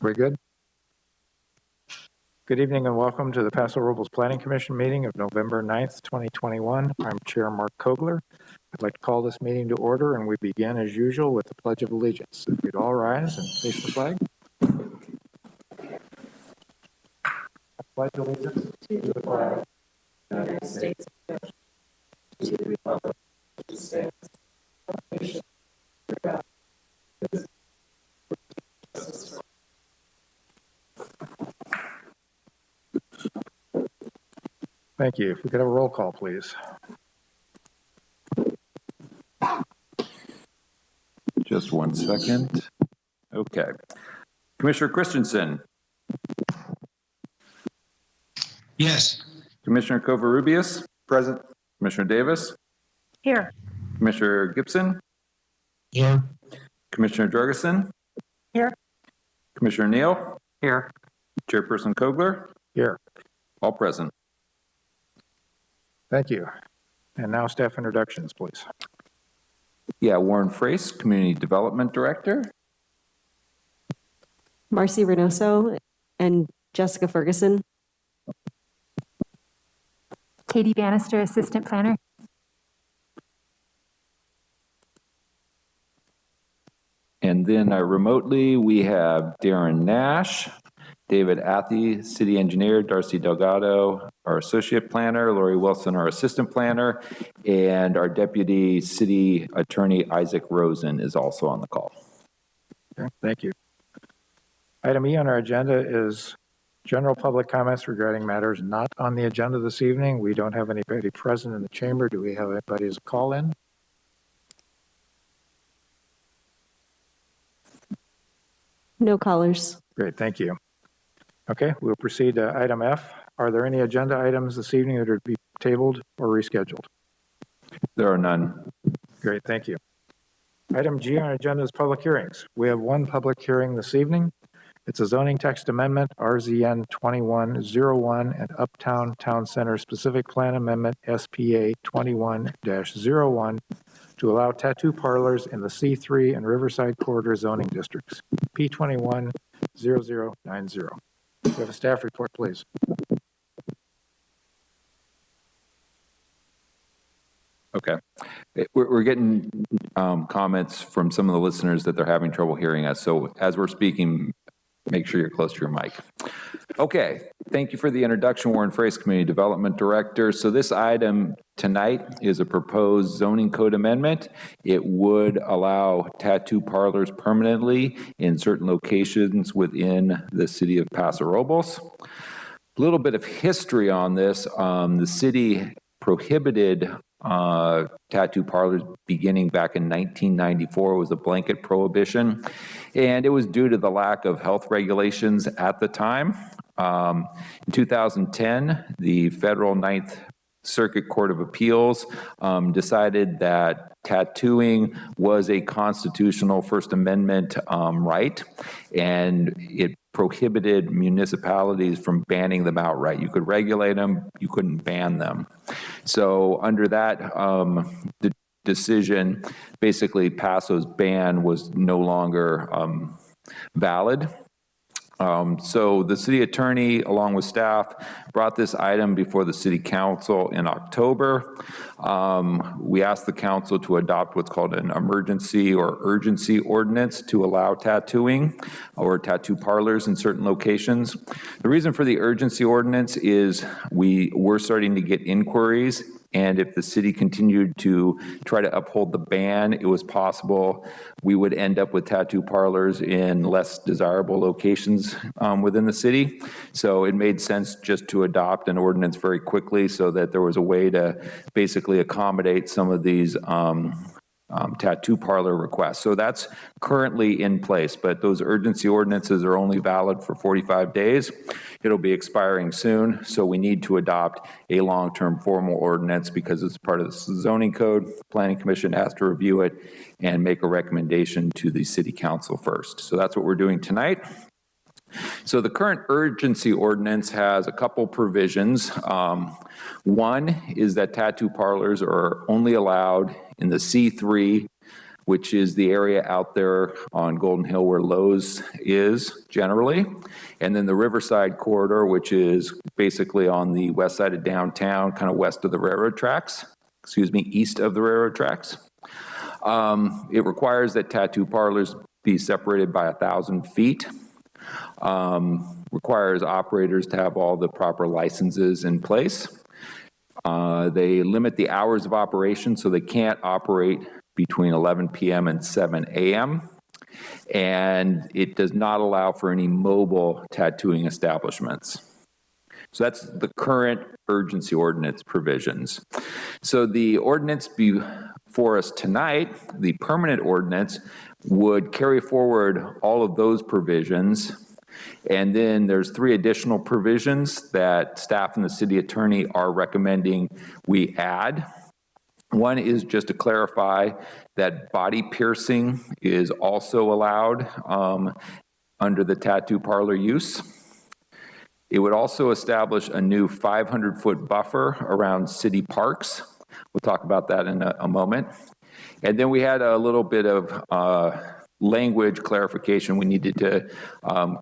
Very good. Good evening and welcome to the Paso Robles Planning Commission meeting of November 9th, 2021. I'm Chair Mark Kogler. I'd like to call this meeting to order, and we begin as usual with the Pledge of Allegiance. If you'd all rise and face the flag. I pledge allegiance to the flag of the United States to the republic which stands one nation under God. Thank you. If we could have a roll call, please. Just 1 second. Okay. Commissioner Christensen. Yes. Commissioner Covarrubias. Present. Commissioner Davis. Here. Commissioner Gibson. Here. Commissioner Drc. Here. Commissioner Neal. Here. Chairperson Kogler. Here. All present. Thank you. And now staff introductions, please. Yeah, Warren Frace, Community Development Director. Marcy Reynoso and Jessica Ferguson. Katie Bannister, Assistant Planner. And then remotely, we have Darren Nash, David Athy, City Engineer, Darcy Delgado, our Associate Planner, Lori Wilson, our Assistant Planner, and our Deputy City Attorney, Isaac Rosen, is also on the call. Okay, thank you. Item E on our agenda is general public comments regarding matters not on the agenda this evening. We don't have anybody present in the chamber. Do we have anybody as a call-in? No callers. Great, thank you. Okay, we'll proceed to item F. Are there any agenda items this evening that are to be tabled or rescheduled? There are none. Great, thank you. Item G on our agenda is public hearings. We have one public hearing this evening. It's a zoning text amendment, RZN 2101, and Uptown Town Center Specific Plan Amendment, SPA 21-01, to allow tattoo parlors in the C3 and Riverside corridor zoning districts, P210090. We have a staff report, please. Okay. We're getting comments from some of the listeners that they're having trouble hearing us. So as we're speaking, make sure you're close to your mic. Okay. Thank you for the introduction, Warren Frace, Community Development Director. So this item tonight is a proposed zoning code amendment. It would allow tattoo parlors permanently in certain locations within the city of Paso Robles. A little bit of history on this. The city prohibited tattoo parlors beginning back in 1994. It was a blanket prohibition, and it was due to the lack of health regulations at the time. In 2010, the Federal Ninth Circuit Court of Appeals decided that tattooing was a constitutional First Amendment right, and it prohibited municipalities from banning them outright. You could regulate them, you couldn't ban them. So under that the decision, basically Paso's ban was no longer valid. So the city attorney, along with staff, brought this item before the city council in October. We asked the council to adopt what's called an emergency or urgency ordinance to allow tattooing or tattoo parlors in certain locations. The reason for the urgency ordinance is we were starting to get inquiries, and if the city continued to try to uphold the ban, it was possible we would end up with tattoo parlors in less desirable locations within the city. So it made sense just to adopt an ordinance very quickly so that there was a way to basically accommodate some of these tattoo parlor requests. So that's currently in place, but those urgency ordinances are only valid for 45 days. It'll be expiring soon, so we need to adopt a long-term formal ordinance because it's part of the zoning code. The Planning Commission has to review it and make a recommendation to the City Council first. So that's what we're doing tonight. So the current urgency ordinance has a couple provisions. One is that tattoo parlors are only allowed in the C3 which is the area out there on Golden Hill where Lowe's is generally. And then the Riverside corridor, which is basically on the west side of downtown, kind of west of the railroad tracks, east of the railroad tracks. It requires that tattoo parlors be separated by 1,000 feet. Requires operators to have all the proper licenses in place. They limit the hours of operation, so they can't operate between 11 p.m. and 7 a.m. And it does not allow for any mobile tattooing establishments. So that's the current urgency ordinance provisions. So the ordinance before us tonight, the permanent ordinance, would carry forward all of those provisions. And then there's 3 additional provisions that staff and the city attorney are recommending we add. One is just to clarify that body piercing is also allowed under the tattoo parlor use. It would also establish a new 500-foot buffer around city parks. We'll talk about that in a moment. And then we had a little bit of language clarification we needed to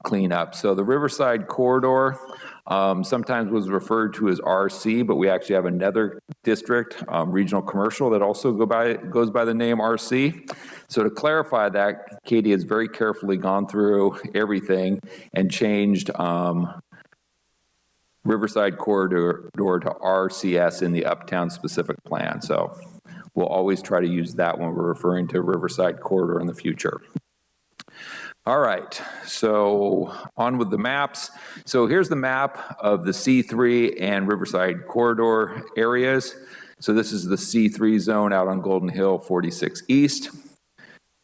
clean up. So the Riverside corridor sometimes was referred to as RC, but we actually have another district, regional commercial, that also goes by the name RC. So to clarify that, Katie has very carefully gone through everything and changed Riverside corridor to RCS in the Uptown specific plan. So we'll always try to use that when we're referring to Riverside corridor in the future. All right, so on with the maps. So here's the map of the C3 and Riverside corridor areas. So this is the C3 zone out on Golden Hill 46 East.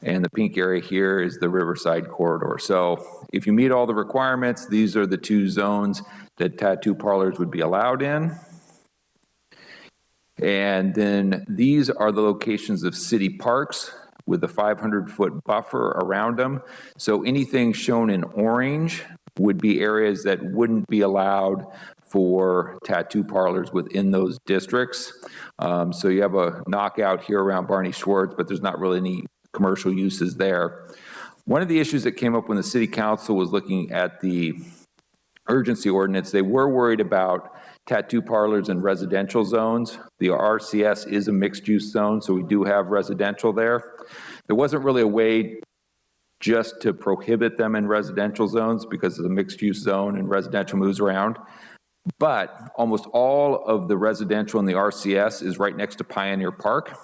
And the pink area here is the Riverside corridor. So if you meet all the requirements, these are the 2 zones that tattoo parlors would be allowed in. And then these are the locations of city parks with a 500-foot buffer around them. So anything shown in orange would be areas that wouldn't be allowed for tattoo parlors within those districts. So you have a knockout here around Barney Schwartz, but there's not really any commercial uses there. One of the issues that came up when the city council was looking at the urgency ordinance, they were worried about tattoo parlors in residential zones. The RCS is a mixed use zone, so we do have residential there. There wasn't really a way just to prohibit them in residential zones because of the mixed use zone and residential moves around. But almost all of the residential in the RCS is right next to Pioneer Park.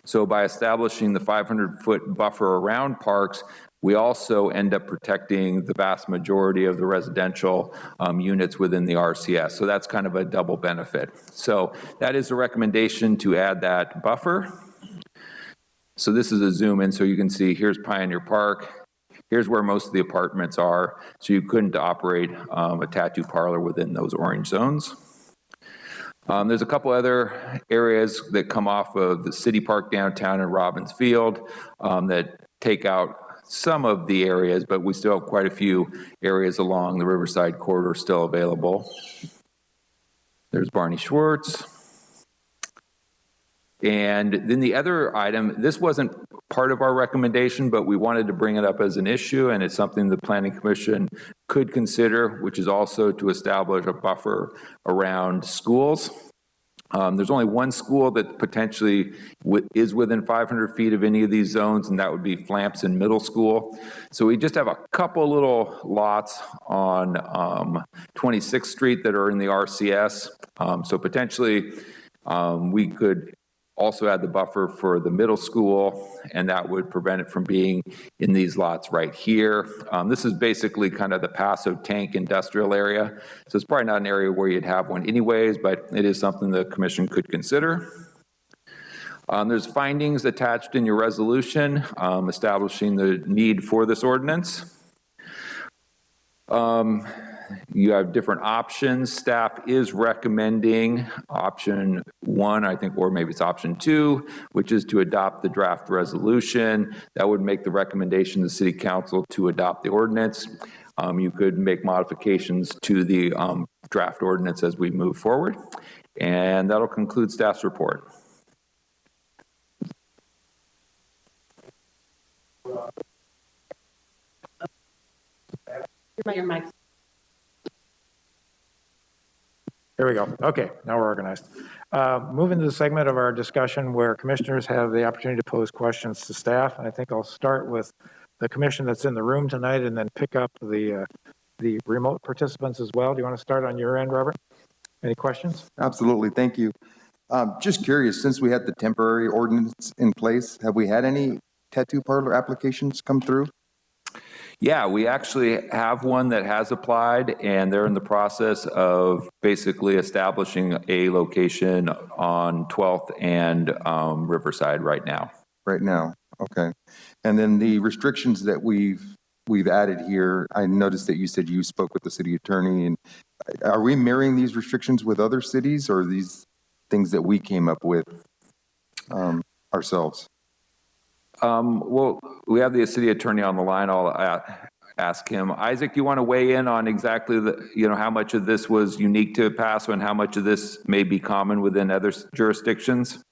So by establishing the 500-foot buffer around parks, we also end up protecting the vast majority of the residential units within the RCS. So that's kind of a double benefit. So that is a recommendation to add that buffer. So this is a zoom in, so you can see here's Pioneer Park. Here's where most of the apartments are. So you couldn't operate a tattoo parlor within those orange zones. There's a couple other areas that come off of the City Park downtown and Robbins Field that take out some of the areas, but we still have quite a few areas along the Riverside corridor still available. There's Barney Schwartz. And then the other item, this wasn't part of our recommendation, but we wanted to bring it up as an issue, and it's something the Planning Commission could consider, which is also to establish a buffer around schools. There's only one school that potentially is within 500 feet of any of these zones, and that would be Flampson Middle School. So we just have a couple little lots on 26th Street that are in the RCS. So potentially we could also add the buffer for the middle school, and that would prevent it from being in these lots right here. This is basically kind of the Paso tank industrial area. So it's probably not an area where you'd have one anyways, but it is something the commission could consider. There's findings attached in your resolution establishing the need for this ordinance. You have different options. Staff is recommending option 1, I think, or maybe it's option 2, which is to adopt the draft resolution. That would make the recommendation to the City Council to adopt the ordinance. You could make modifications to the draft ordinance as we move forward. And that'll conclude staff's report. Your mic. There we go. Okay, now we're organized. Moving to the segment of our discussion where commissioners have the opportunity to pose questions to staff, and I think I'll start with the commission that's in the room tonight and then pick up the remote participants as well. Do you want to start on your end, Robert? Any questions? Absolutely, thank you. Just curious, since we had the temporary ordinance in place, have we had any tattoo parlor applications come through? Yeah, we actually have one that has applied, and they're in the process of basically establishing a location on 12th and Riverside right now. Right now, okay. And then the restrictions that we've added here, I noticed that you said you spoke with the city attorney, and are we mirroring these restrictions with other cities, or are these things that we came up with ourselves? Well, we have the city attorney on the line. I'll ask him. Isaac, you want to weigh in on exactly how much of this was unique to Paso and how much of this may be common within other jurisdictions?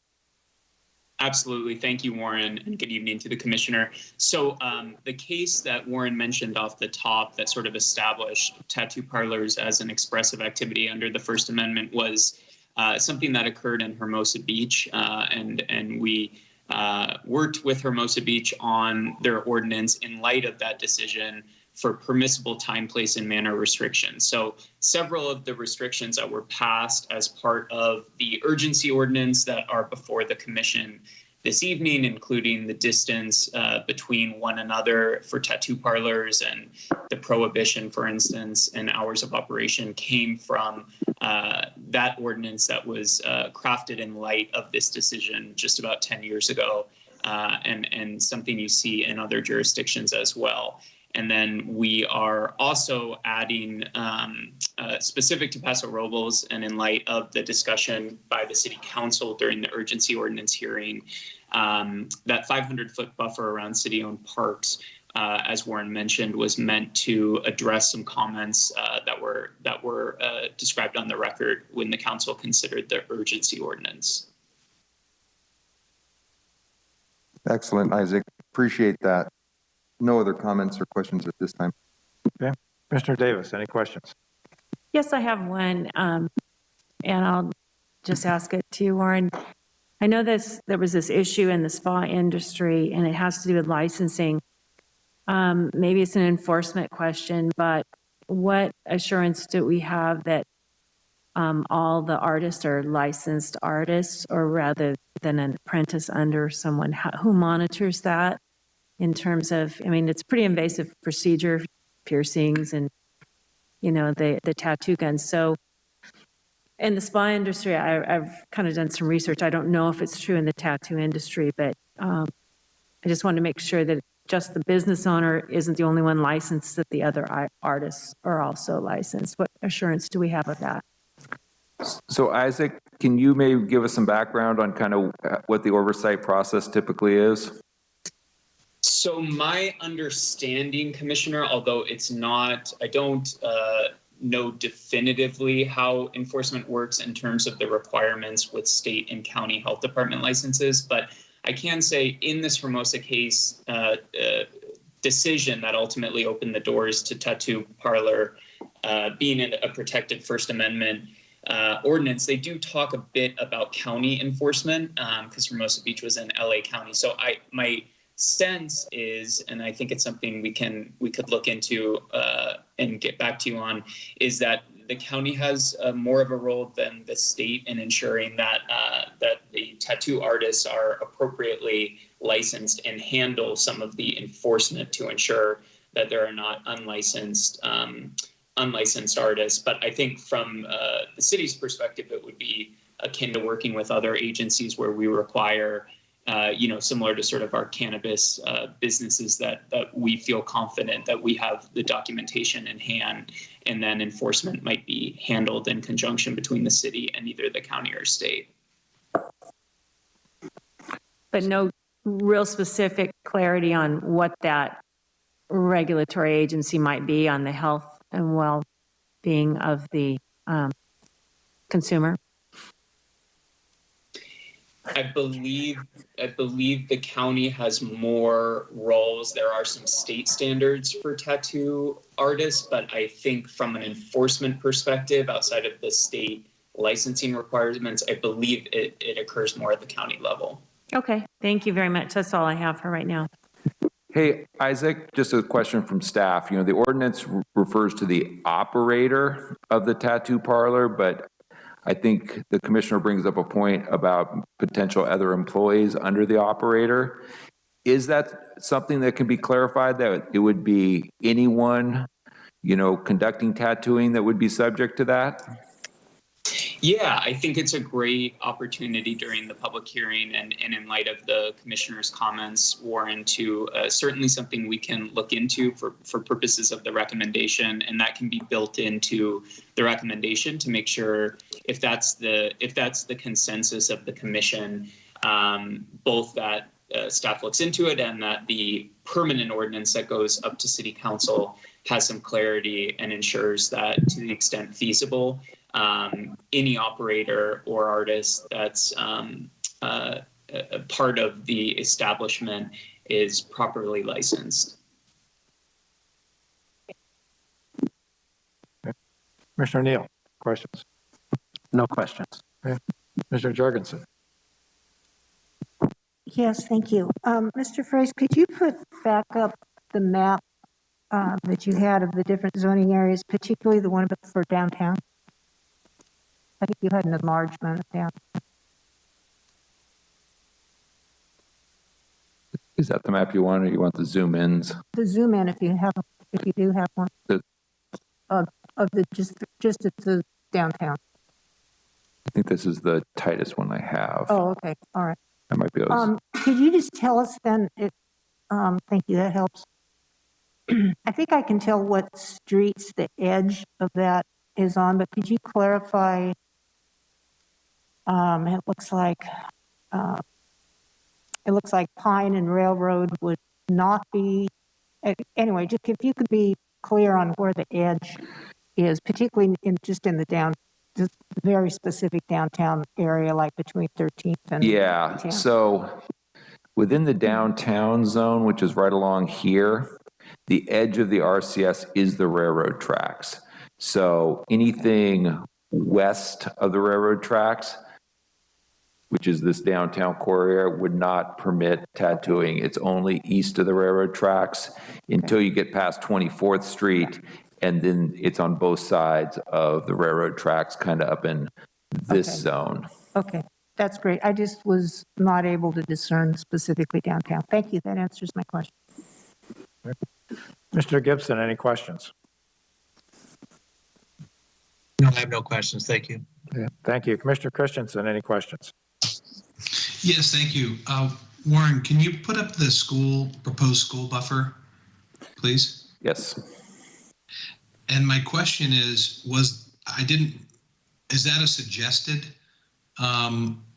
Absolutely. Thank you, Warren, and good evening to the commissioner. So the case that Warren mentioned off the top that sort of established tattoo parlors as an expressive activity under the First Amendment was something that occurred in Hermosa Beach, and we worked with Hermosa Beach on their ordinance in light of that decision for permissible time, place, and manner restrictions. So several of the restrictions that were passed as part of the urgency ordinance that are before the commission this evening, including the distance between one another for tattoo parlors and the prohibition, for instance, and hours of operation, came from that ordinance that was crafted in light of this decision just about 10 years ago, and something you see in other jurisdictions as well. And then we are also adding, specific to Paso Robles, and in light of the discussion by the city council during the urgency ordinance hearing, that 500-foot buffer around city-owned parks, as Warren mentioned, was meant to address some comments that were described on the record when the council considered the urgency ordinance. Excellent, Isaac. Appreciate that. No other comments or questions at this time. Okay. Commissioner Davis, any questions? Yes, I have one, and I'll just ask it to you, Warren. I know there was this issue in the spa industry, and it has to do with licensing. Maybe it's an enforcement question, but what assurance do we have that all the artists are licensed artists, or rather than an apprentice under someone? Who monitors that in terms of, I mean, it's pretty invasive procedure, piercings and, the tattoo guns. So in the spa industry, I've kind of done some research. I don't know if it's true in the tattoo industry, but I just want to make sure that just the business owner isn't the only one licensed, that the other artists are also licensed. What assurance do we have of that? So Isaac, can you maybe give us some background on kind of what the oversight process typically is? So my understanding, Commissioner, although it's not, I don't know definitively how enforcement works in terms of the requirements with state and county health department licenses, but I can say in this Hermosa case decision that ultimately opened the doors to tattoo parlor being a protected First Amendment ordinance, they do talk a bit about county enforcement because Hermosa Beach was in LA County. So my sense is, and I think it's something we could look into and get back to you on, is that the county has more of a role than the state in ensuring that that the tattoo artists are appropriately licensed and handle some of the enforcement to ensure that there are not unlicensed artists. But I think from the city's perspective, it would be akin to working with other agencies where we require similar to sort of our cannabis businesses that we feel confident that we have the documentation in hand, and then enforcement might be handled in conjunction between the city and either the county or state. But no real specific clarity on what that regulatory agency might be on the health and well-being of the consumer? I believe the county has more roles. There are some state standards for tattoo artists, but I think from an enforcement perspective, outside of the state licensing requirements, I believe it occurs more at the county level. Okay, thank you very much. That's all I have for right now. Hey, Isaac, just a question from staff. The ordinance refers to the operator of the tattoo parlor, but I think the commissioner brings up a point about potential other employees under the operator. Is that something that can be clarified, that it would be anyone, conducting tattooing that would be subject to that? Yeah, I think it's a great opportunity during the public hearing and in light of the commissioner's comments, Warren, to certainly something we can look into for purposes of the recommendation, and that can be built into the recommendation to make sure if that's the consensus of the commission, both that staff looks into it and that the permanent ordinance that goes up to city council has some clarity and ensures that to the extent feasible, any operator or artist that's a part of the establishment is properly licensed. Commissioner Neal, questions? No questions. Okay. Commissioner Jorgensen. Yes, thank you. Mr. Frace, could you put back up the map that you had of the different zoning areas, particularly the one for downtown? I think you had an enlargement of downtown. Is that the map you want, or you want the zoom ins? The zoom in, if you do have one, of the just at the downtown. I think this is the tightest one I have. Oh, okay, all right. That might be. Could you just tell us then? Thank you. That helps. I think I can tell what streets the edge of that is on, but could you clarify? It looks like Pine and Railroad would not be. Anyway, just if you could be clear on where the edge is, particularly in the very specific downtown area, like between 13th and 10th. So within the downtown zone, which is right along here, the edge of the RCS is the railroad tracks. So anything west of the railroad tracks, which is this downtown core area, would not permit tattooing. It's only east of the railroad tracks until you get past 24th Street, and then it's on both sides of the railroad tracks, kind of up in this zone. Okay, that's great. I just was not able to discern specifically downtown. Thank you. That answers my question. Mr. Gibson, any questions? No, I have no questions. Thank you. Yeah, thank you. Commissioner Christensen, any questions? Yes, thank you. Warren, can you put up the proposed school buffer, please? Yes. And my question is that a suggested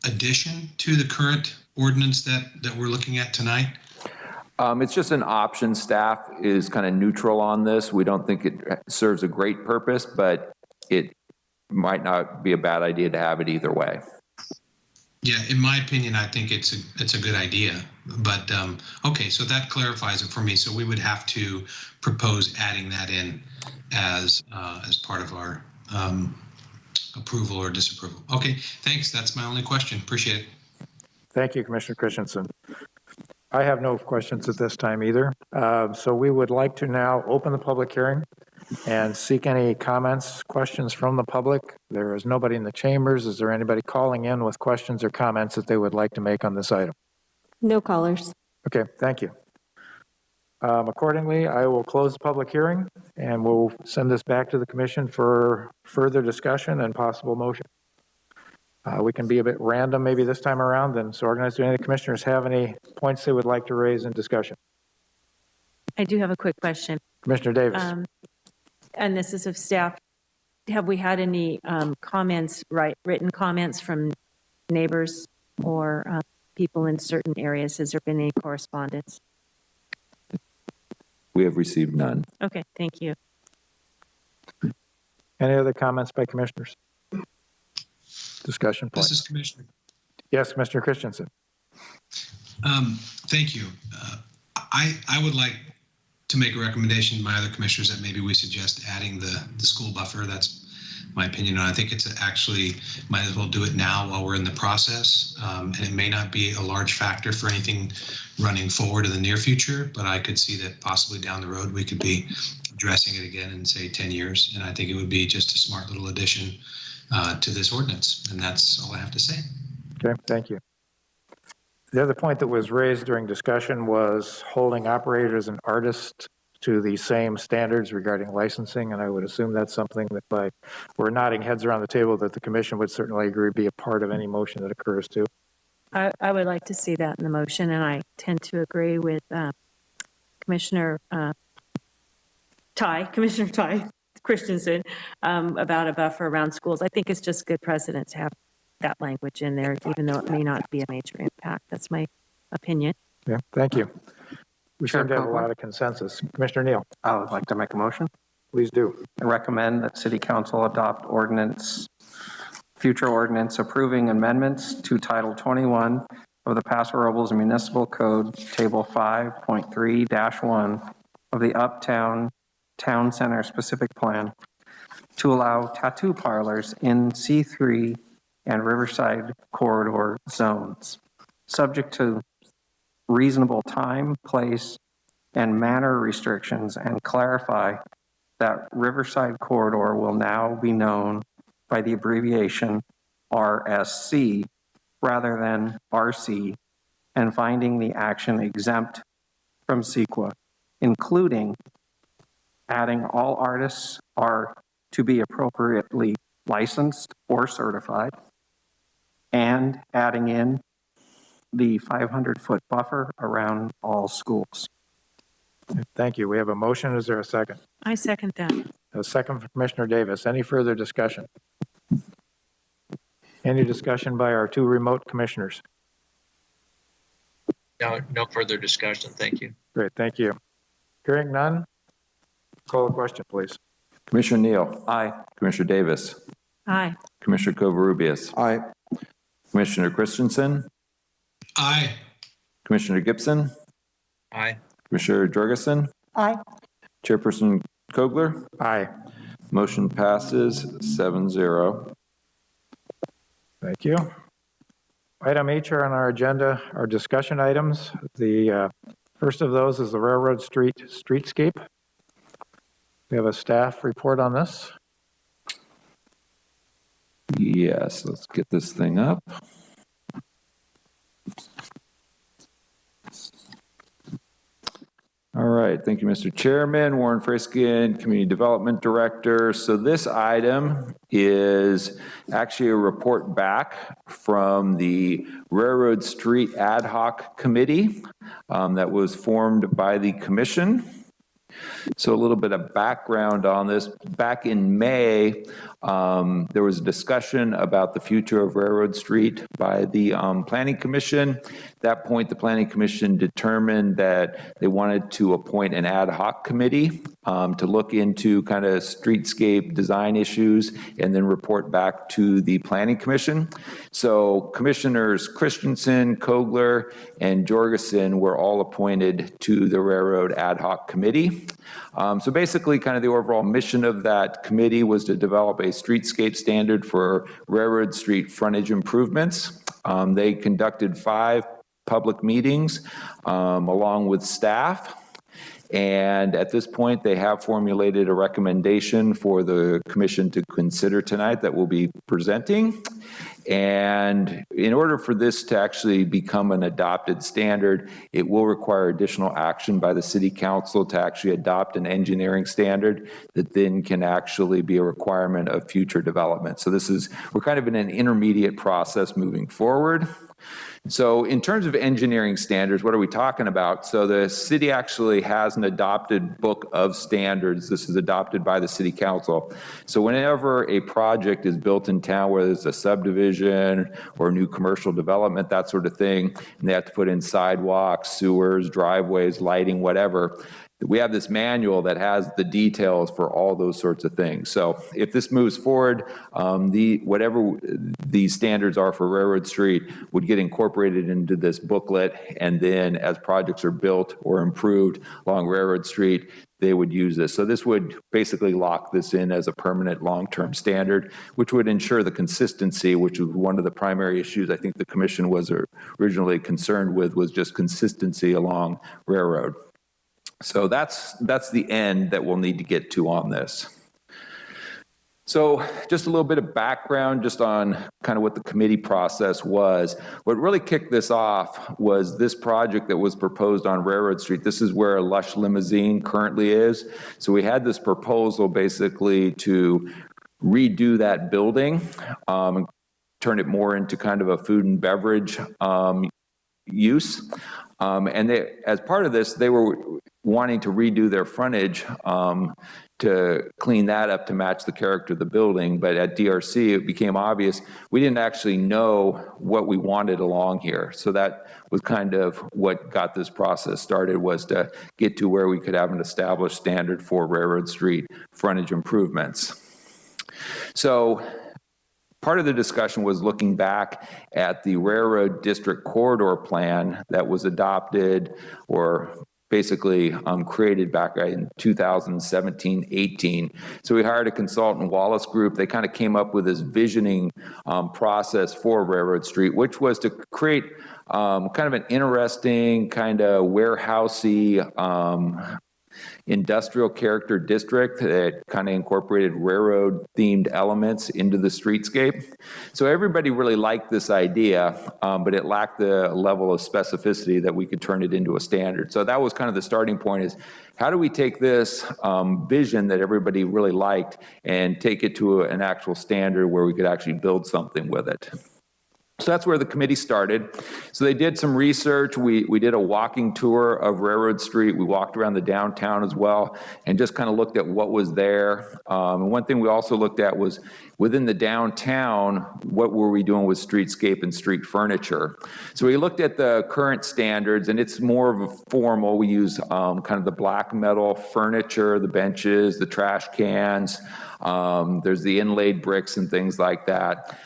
addition to the current ordinance that we're looking at tonight? It's just an option. Staff is kind of neutral on this. We don't think it serves a great purpose, but it might not be a bad idea to have it either way. Yeah, in my opinion, I think it's a good idea. But okay, so that clarifies it for me. So we would have to propose adding that in as part of our approval or disapproval. Okay, thanks. That's my only question. Appreciate it. Thank you, Commissioner Christensen. I have no questions at this time either. So we would like to now open the public hearing and seek any comments, questions from the public. There is nobody in the chambers. Is there anybody calling in with questions or comments that they would like to make on this item? No callers. Okay, thank you. Accordingly, I will close the public hearing and we'll send this back to the commission for further discussion and possible motion. We can be a bit random maybe this time around and so organized. Do any of the commissioners have any points they would like to raise in discussion? I do have a quick question. Commissioner Davis. And this is of staff. Have we had any written comments from neighbors or people in certain areas? Has there been any correspondence? We have received none. Okay, thank you. Any other comments by commissioners? Discussion points. This is Commissioner. Yes, Mr. Christensen. Thank you. I would like to make a recommendation to my other commissioners that maybe we suggest adding the school buffer. That's my opinion. And I think it's actually, might as well do it now while we're in the process. And it may not be a large factor for anything running forward in the near future, but I could see that possibly down the road, we could be addressing it again in say 10 years. And I think it would be just a smart little addition to this ordinance. And that's all I have to say. Okay, thank you. The other point that was raised during discussion was holding operators and artists to the same standards regarding licensing, and I would assume that's something that by we're nodding heads around the table that the commission would certainly agree be a part of any motion that occurs too. I would like to see that in the motion, and I tend to agree with Commissioner Ty Christensen about a buffer around schools. I think it's just good precedent to have that language in there, even though it may not be a major impact. That's my opinion. Yeah, thank you. We Chair seem to have a Copeland? lot of consensus. Commissioner Neal, I would like to make a motion. please do. I recommend that City Council adopt future ordinance approving amendments to Title 21 of the Paso Robles Municipal Code, Table 5.3-1 of the Uptown Town Center Specific Plan to allow tattoo parlors in C3 and Riverside corridor zones, subject to reasonable time, place, and manner restrictions, and clarify that Riverside corridor will now be known by the abbreviation RSC rather than RC, and finding the action exempt from CEQA, including adding all artists are to be appropriately licensed or certified, and adding in the 500-foot buffer around all schools. Thank you. We have a motion. Is there a second? I second that. A second from Commissioner Davis. Any further discussion? Any discussion by our two remote commissioners? No further discussion. Thank you. Great, thank you. Hearing none, call the question, please. Commissioner Neal. Aye. Commissioner Davis. Aye. Commissioner Covarrubias. Aye. Commissioner Christensen. Aye. Commissioner Gibson. Aye. Commissioner Jorgensen. Aye. Chairperson Kogler. Aye. Motion passes 7-0. Thank you. Item H on our agenda are discussion items. The first of those is the Railroad Street Streetscape. We have a staff report on this. Yes, let's get this thing up. All right, thank you, Mr. Chairman. Warren Friskin, Community Development Director. So this item is actually a report back from the Railroad Street Ad Hoc Committee that was formed by the commission. So a little bit of background on this. Back in May, there was a discussion about the future of Railroad Street by the Planning Commission. At that point, the Planning Commission determined that they wanted to appoint an ad hoc committee to look into kind of streetscape design issues and then report back to the Planning Commission. So Commissioners Christensen, Kogler, and Jorgensen were all appointed to the Railroad Ad Hoc Committee. So basically, kind of the overall mission of that committee was to develop a streetscape standard for railroad street frontage improvements. They conducted 5 public meetings along with staff. And at this point, they have formulated a recommendation for the commission to consider tonight that we'll be presenting. And in order for this to actually become an adopted standard, it will require additional action by the city council to actually adopt an engineering standard that then can actually be a requirement of future development. So we're kind of in an intermediate process moving forward. So in terms of engineering standards, what are we talking about? So the city actually has an adopted book of standards. This is adopted by the city council. So whenever a project is built in town, whether it's a subdivision or new commercial development, that sort of thing, and they have to put in sidewalks, sewers, driveways, lighting, whatever, we have this manual that has the details for all those sorts of things. So if this moves forward, whatever these standards are for Railroad Street would get incorporated into this booklet, and then as projects are built or improved along Railroad Street, they would use this. So this would basically lock this in as a permanent long-term standard, which would ensure the consistency, which was one of the primary issues I think the commission was originally concerned with, was just consistency along railroad. So that's the end that we'll need to get to on this. So just a little bit of background just on kind of what the committee process was. What really kicked this off was this project that was proposed on Railroad Street. This is where Lush Limousine currently is. So we had this proposal basically to redo that building, and turn it more into kind of a food and beverage use. And as part of this, they were wanting to redo their frontage to clean that up to match the character of the building. But at DRC, it became obvious we didn't actually know what we wanted along here. So that was kind of what got this process started, was to get to where we could have an established standard for Railroad Street frontage improvements. So part of the discussion was looking back at the Railroad District Corridor Plan that was adopted or basically created back in 2017-18. So we hired a consultant, Wallace Group. They kind of came up with this visioning process for Railroad Street, which was to create kind of an interesting, kind of warehousey, industrial character district that kind of incorporated railroad themed elements into the streetscape. So everybody really liked this idea, but it lacked the level of specificity that we could turn it into a standard. So that was kind of the starting point, is how do we take this vision that everybody really liked and take it to an actual standard where we could actually build something with it. So that's where the committee started. So they did some research. We did a walking tour of Railroad Street. We walked around the downtown as well and just kind of looked at what was there. And one thing we also looked at was within the downtown, what were we doing with streetscape and street furniture? So we looked at the current standards, and it's more of a formal. We use kind of the black metal furniture, the benches, the trash cans. There's the inlaid bricks and things like that,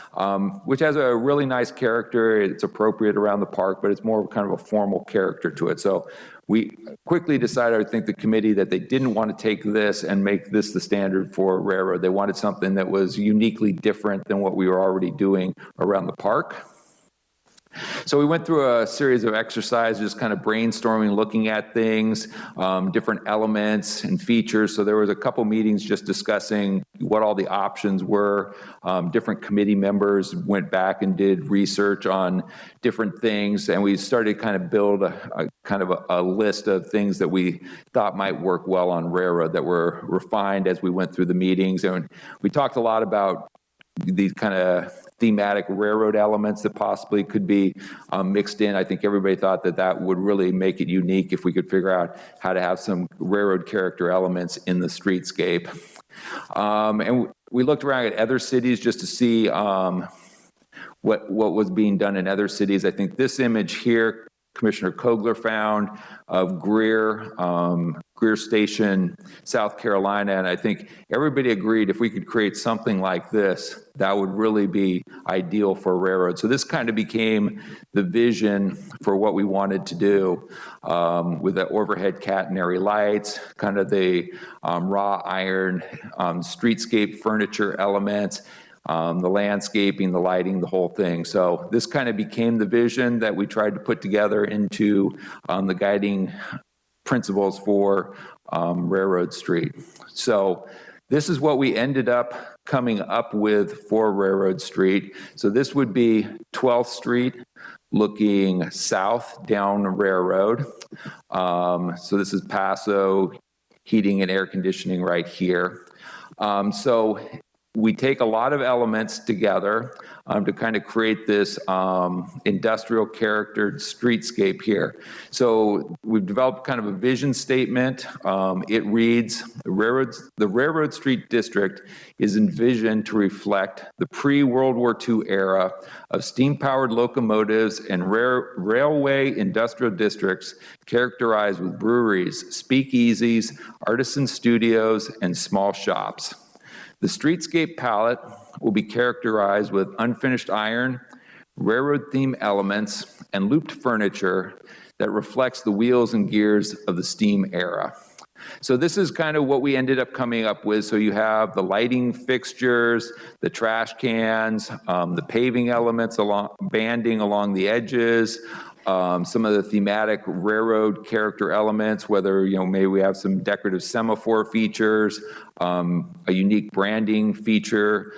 which has a really nice character. It's appropriate around the park, but it's more of kind of a formal character to it. So we quickly decided, I think the committee, that they didn't want to take this and make this the standard for railroad. They wanted something that was uniquely different than what we were already doing around the park. So we went through a series of exercises, just kind of brainstorming, looking at things, different elements and features. So there was a couple meetings just discussing what all the options were. Different committee members went back and did research on different things, and we started kind of build a list of things that we thought might work well on railroad that were refined as we went through the meetings. And we talked a lot about these kind of thematic railroad elements that possibly could be mixed in. I think everybody thought that that would really make it unique if we could figure out how to have some railroad character elements in the streetscape. And we looked around at other cities just to see what was being done in other cities. I think this image here, Commissioner Kogler found, of Greer Station, South Carolina, and I think everybody agreed if we could create something like this, that would really be ideal for railroad. So this kind of became the vision for what we wanted to do, with the overhead catenary lights, kind of the raw iron streetscape furniture elements, the landscaping, the lighting, the whole thing. So this kind of became the vision that we tried to put together into the guiding principles for Railroad Street. So this is what we ended up coming up with for Railroad Street. So this would be 12th Street looking south down Railroad. So this is Paso, heating and air conditioning right here. So we take a lot of elements together to kind of create this industrial charactered streetscape here. So we've developed kind of a vision statement. It reads, the Railroad Street District is envisioned to reflect the pre-World War II era of steam-powered locomotives and railway industrial districts characterized with breweries, speakeasies, artisan studios, and small shops. The Streetscape Palette will be characterized with unfinished iron, railroad-themed elements, and looped furniture that reflects the wheels and gears of the steam era. So this is kind of what we ended up coming up with. So you have the lighting fixtures, the trash cans, the paving elements, banding along the edges, some of the thematic railroad character elements, whether, maybe we have some decorative semaphore features, a unique branding feature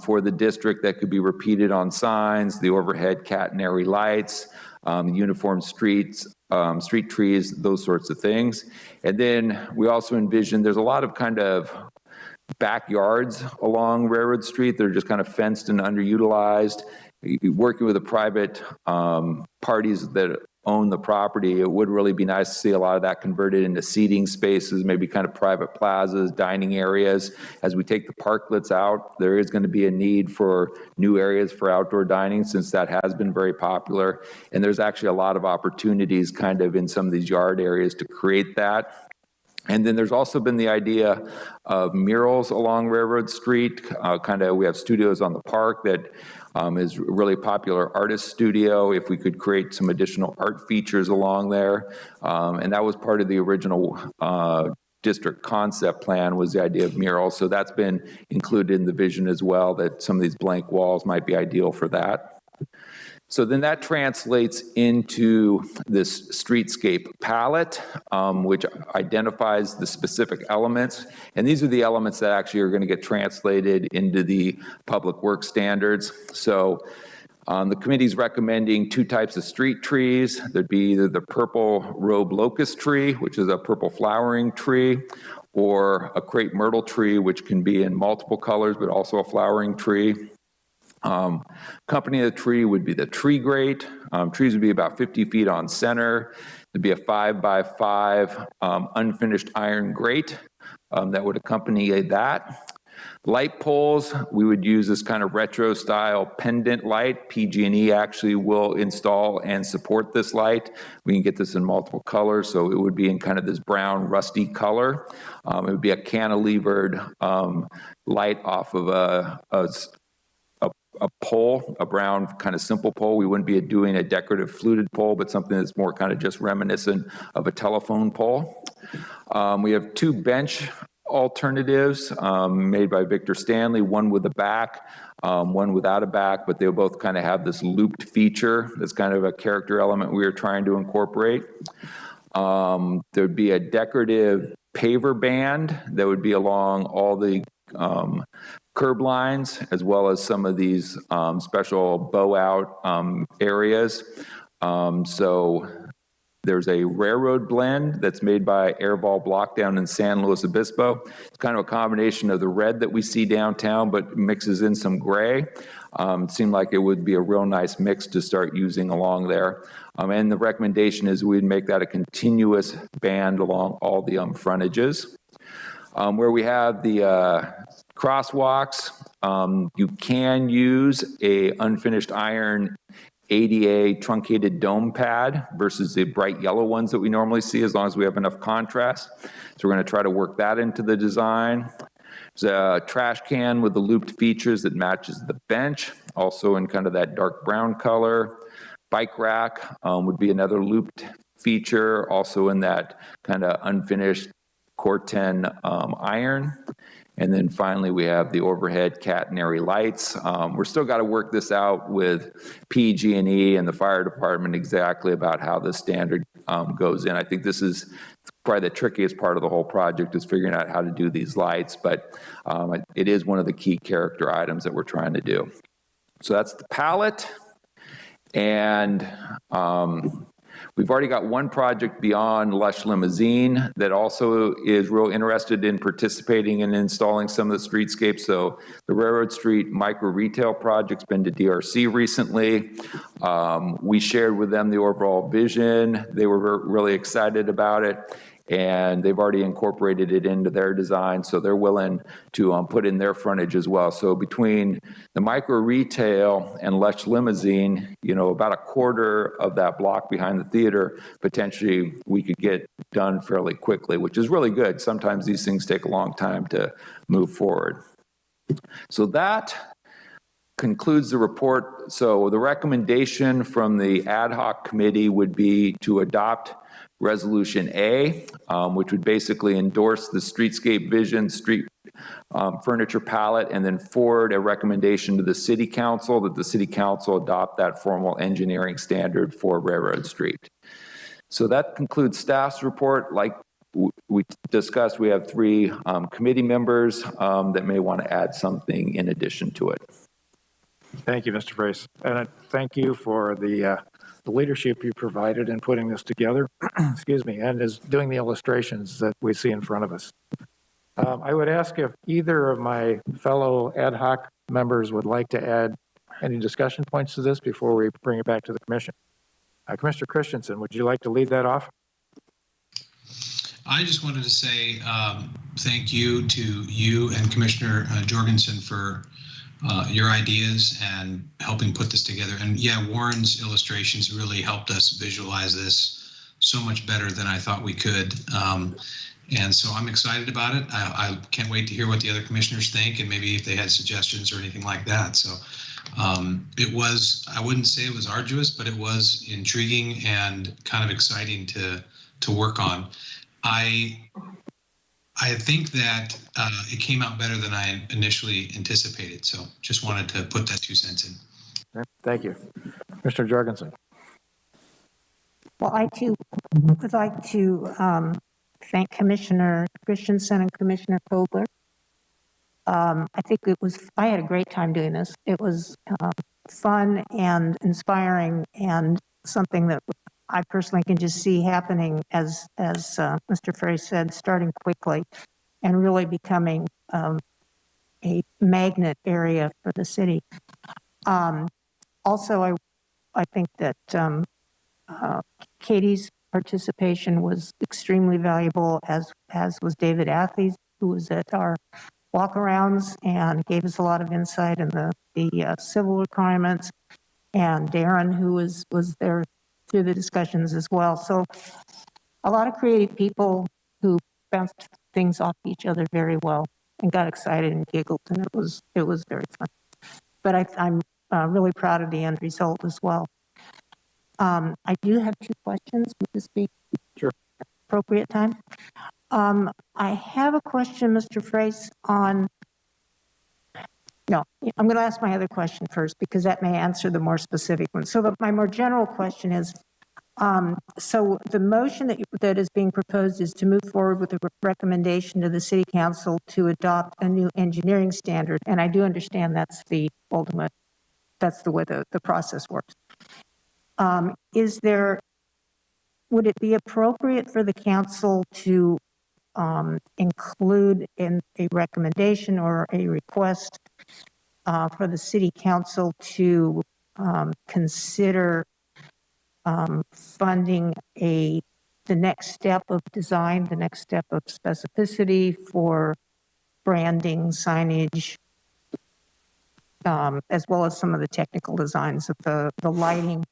for the district that could be repeated on signs, the overhead catenary lights, uniform street trees, those sorts of things. And then we also envision there's a lot of kind of backyards along Railroad Street that are just kind of fenced and underutilized. Working with the private parties that own the property, it would really be nice to see a lot of that converted into seating spaces, maybe kind of private plazas, dining areas. As we take the parklets out, there is going to be a need for new areas for outdoor dining, since that has been very popular. And there's actually a lot of opportunities kind of in some of these yard areas to create that. And then there's also been the idea of murals along Railroad Street. We have studios on the park that is a really popular artist studio. If we could create some additional art features along there. And that was part of the original district concept plan, was the idea of murals. So that's been included in the vision as well, that some of these blank walls might be ideal for that. So then that translates into this streetscape palette, which identifies the specific elements. And these are the elements that actually are going to get translated into the public works standards. So the committee's recommending 2 types of street trees. There'd be either the purple robe locust tree, which is a purple flowering tree, or a crepe myrtle tree, which can be in multiple colors, but also a flowering tree. Company of the tree would be the tree grate. Trees would be about 50 feet on center. There'd be a 5x5 unfinished iron grate that would accompany that. Light poles, we would use this kind of retro style pendant light. PG&E actually will install and support this light. We can get this in multiple colors, so it would be in kind of this brown rusty color. It would be a cantilevered light off of a pole, a brown kind of simple pole. We wouldn't be doing a decorative fluted pole, but something that's more kind of just reminiscent of a telephone pole. We have 2 bench alternatives made by Victor Stanley, one with a back, one without a back, but they both kind of have this looped feature. That's kind of a character element we are trying to incorporate. There'd be a decorative paver band that would be along all the curb lines, as well as some of these special bow out areas. So there's a railroad blend that's made by Airval Block down in San Luis Obispo. It's kind of a combination of the red that we see downtown, but mixes in some gray. It seemed like it would be a real nice mix to start using along there. And the recommendation is we'd make that a continuous band along all the frontages. Where we have the crosswalks, you can use a unfinished iron ADA truncated dome pad versus the bright yellow ones that we normally see, as long as we have enough contrast. So we're going to try to work that into the design. There's a trash can with the looped features that matches the bench, also in kind of that dark brown color. Bike rack would be another looped feature, also in that kind of unfinished Corten iron. And then finally, we have the overhead catenary lights. We're still got to work this out with PG&E and the fire department exactly about how the standard goes in. I think this is probably the trickiest part of the whole project, is figuring out how to do these lights, but it is one of the key character items that we're trying to do. So that's the palette. And We've already got one project beyond Lush Limousine that also is real interested in participating and installing some of the streetscapes. So the Railroad Street micro retail project's been to DRC recently. We shared with them the overall vision. They were really excited about it, and they've already incorporated it into their design, so they're willing to put in their frontage as well. So between the micro retail and Lush Limousine, you know, about a quarter of that block behind the theater, potentially we could get done fairly quickly, which is really good. Sometimes these things take a long time to move forward. So that concludes the report. So the recommendation from the ad hoc committee would be to adopt Resolution A, which would basically endorse the streetscape vision, street furniture palette, and then forward a recommendation to the city council that the city council adopt that formal engineering standard for Railroad Street. So that concludes staff's report. Like we discussed, we have 3 committee members that may want to add something in addition to it. Thank you, Mr. Frace. And thank you for the leadership you provided in putting this together, excuse me, and is doing the illustrations that we see in front of us. I would ask if either of my fellow ad hoc members would like to add any discussion points to this before we bring it back to the commission. Commissioner Christensen, would you like to lead that off? I just wanted to say thank you to you and Commissioner Jorgensen for your ideas and helping put this together. And yeah, Warren's illustrations really helped us visualize this so much better than I thought we could. And so I'm excited about it. I can't wait to hear what the other commissioners think and maybe if they had suggestions or anything like that. So it was, I wouldn't say it was arduous, but it was intriguing and kind of exciting to work on. I think that it came out better than I initially anticipated. So just wanted to put that 2 cents in. Thank you. Mr. Jorgensen. Well, I too would like to thank Commissioner Christensen and Commissioner Kobler. I think I had a great time doing this. It was fun and inspiring and something that I personally can just see happening as Mr. Ferry said, starting quickly and really becoming a magnet area for the city. Also, I think that Katie's participation was extremely valuable, as was David Athley's, who was at our walkarounds and gave us a lot of insight in the civil requirements, and Darren, who was there through the discussions as well. So a lot of creative people who bounced things off each other very well and got excited and giggled, and it was very fun. But I'm really proud of the end result as well. I do have 2 questions. Would this be sure appropriate time? I have a question, Mr. Frace, I'm going to ask my other question first because that may answer the more specific one. So my more general question is, so the motion that is being proposed is to move forward with a recommendation to the City Council to adopt a new engineering standard. And I do understand that's the ultimate, that's the way the process works. Would it be appropriate for the council to include in a recommendation or a request for the City Council to consider funding the next step of design, the next step of specificity for branding, signage, as well as some of the technical designs of the lighting,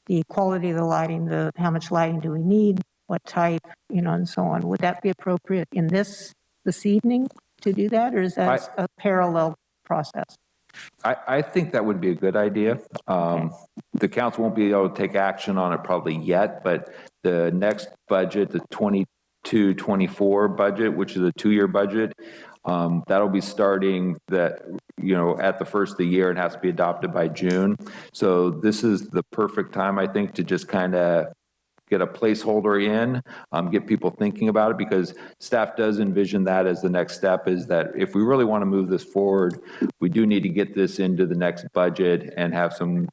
the quality of the lighting, how much lighting do we need, what type, and so on. Would that be appropriate in this evening to do that, or is that a parallel process? I think that would be a good idea. Okay. The council won't be able to take action on it probably yet, but the next budget, the 22-24 budget, which is a 2-year budget, that'll be starting at the first of the year. It has to be adopted by June. So this is the perfect time, I think, to just kind of get a placeholder in, get people thinking about it, because staff does envision that as the next step, is that if we really want to move this forward, we do need to get this into the next budget and have some,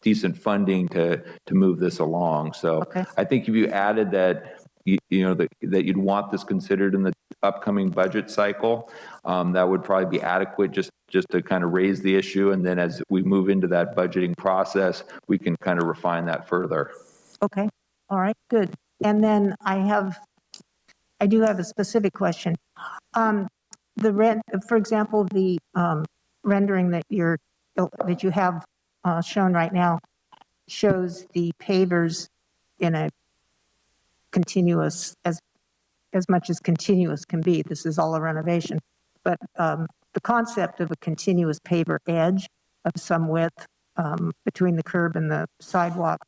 decent funding to move this along. So Okay. I think if you added that, that you'd want this considered in the upcoming budget cycle, that would probably be adequate just to kind of raise the issue. And then as we move into that budgeting process, we can kind of refine that further. Okay, all right, good. And then I do have a specific question. For example, the rendering that you have shown right now shows the pavers in a continuous, as much as continuous can be. This is all a renovation. But the concept of a continuous paver edge of some width between the curb and the sidewalk.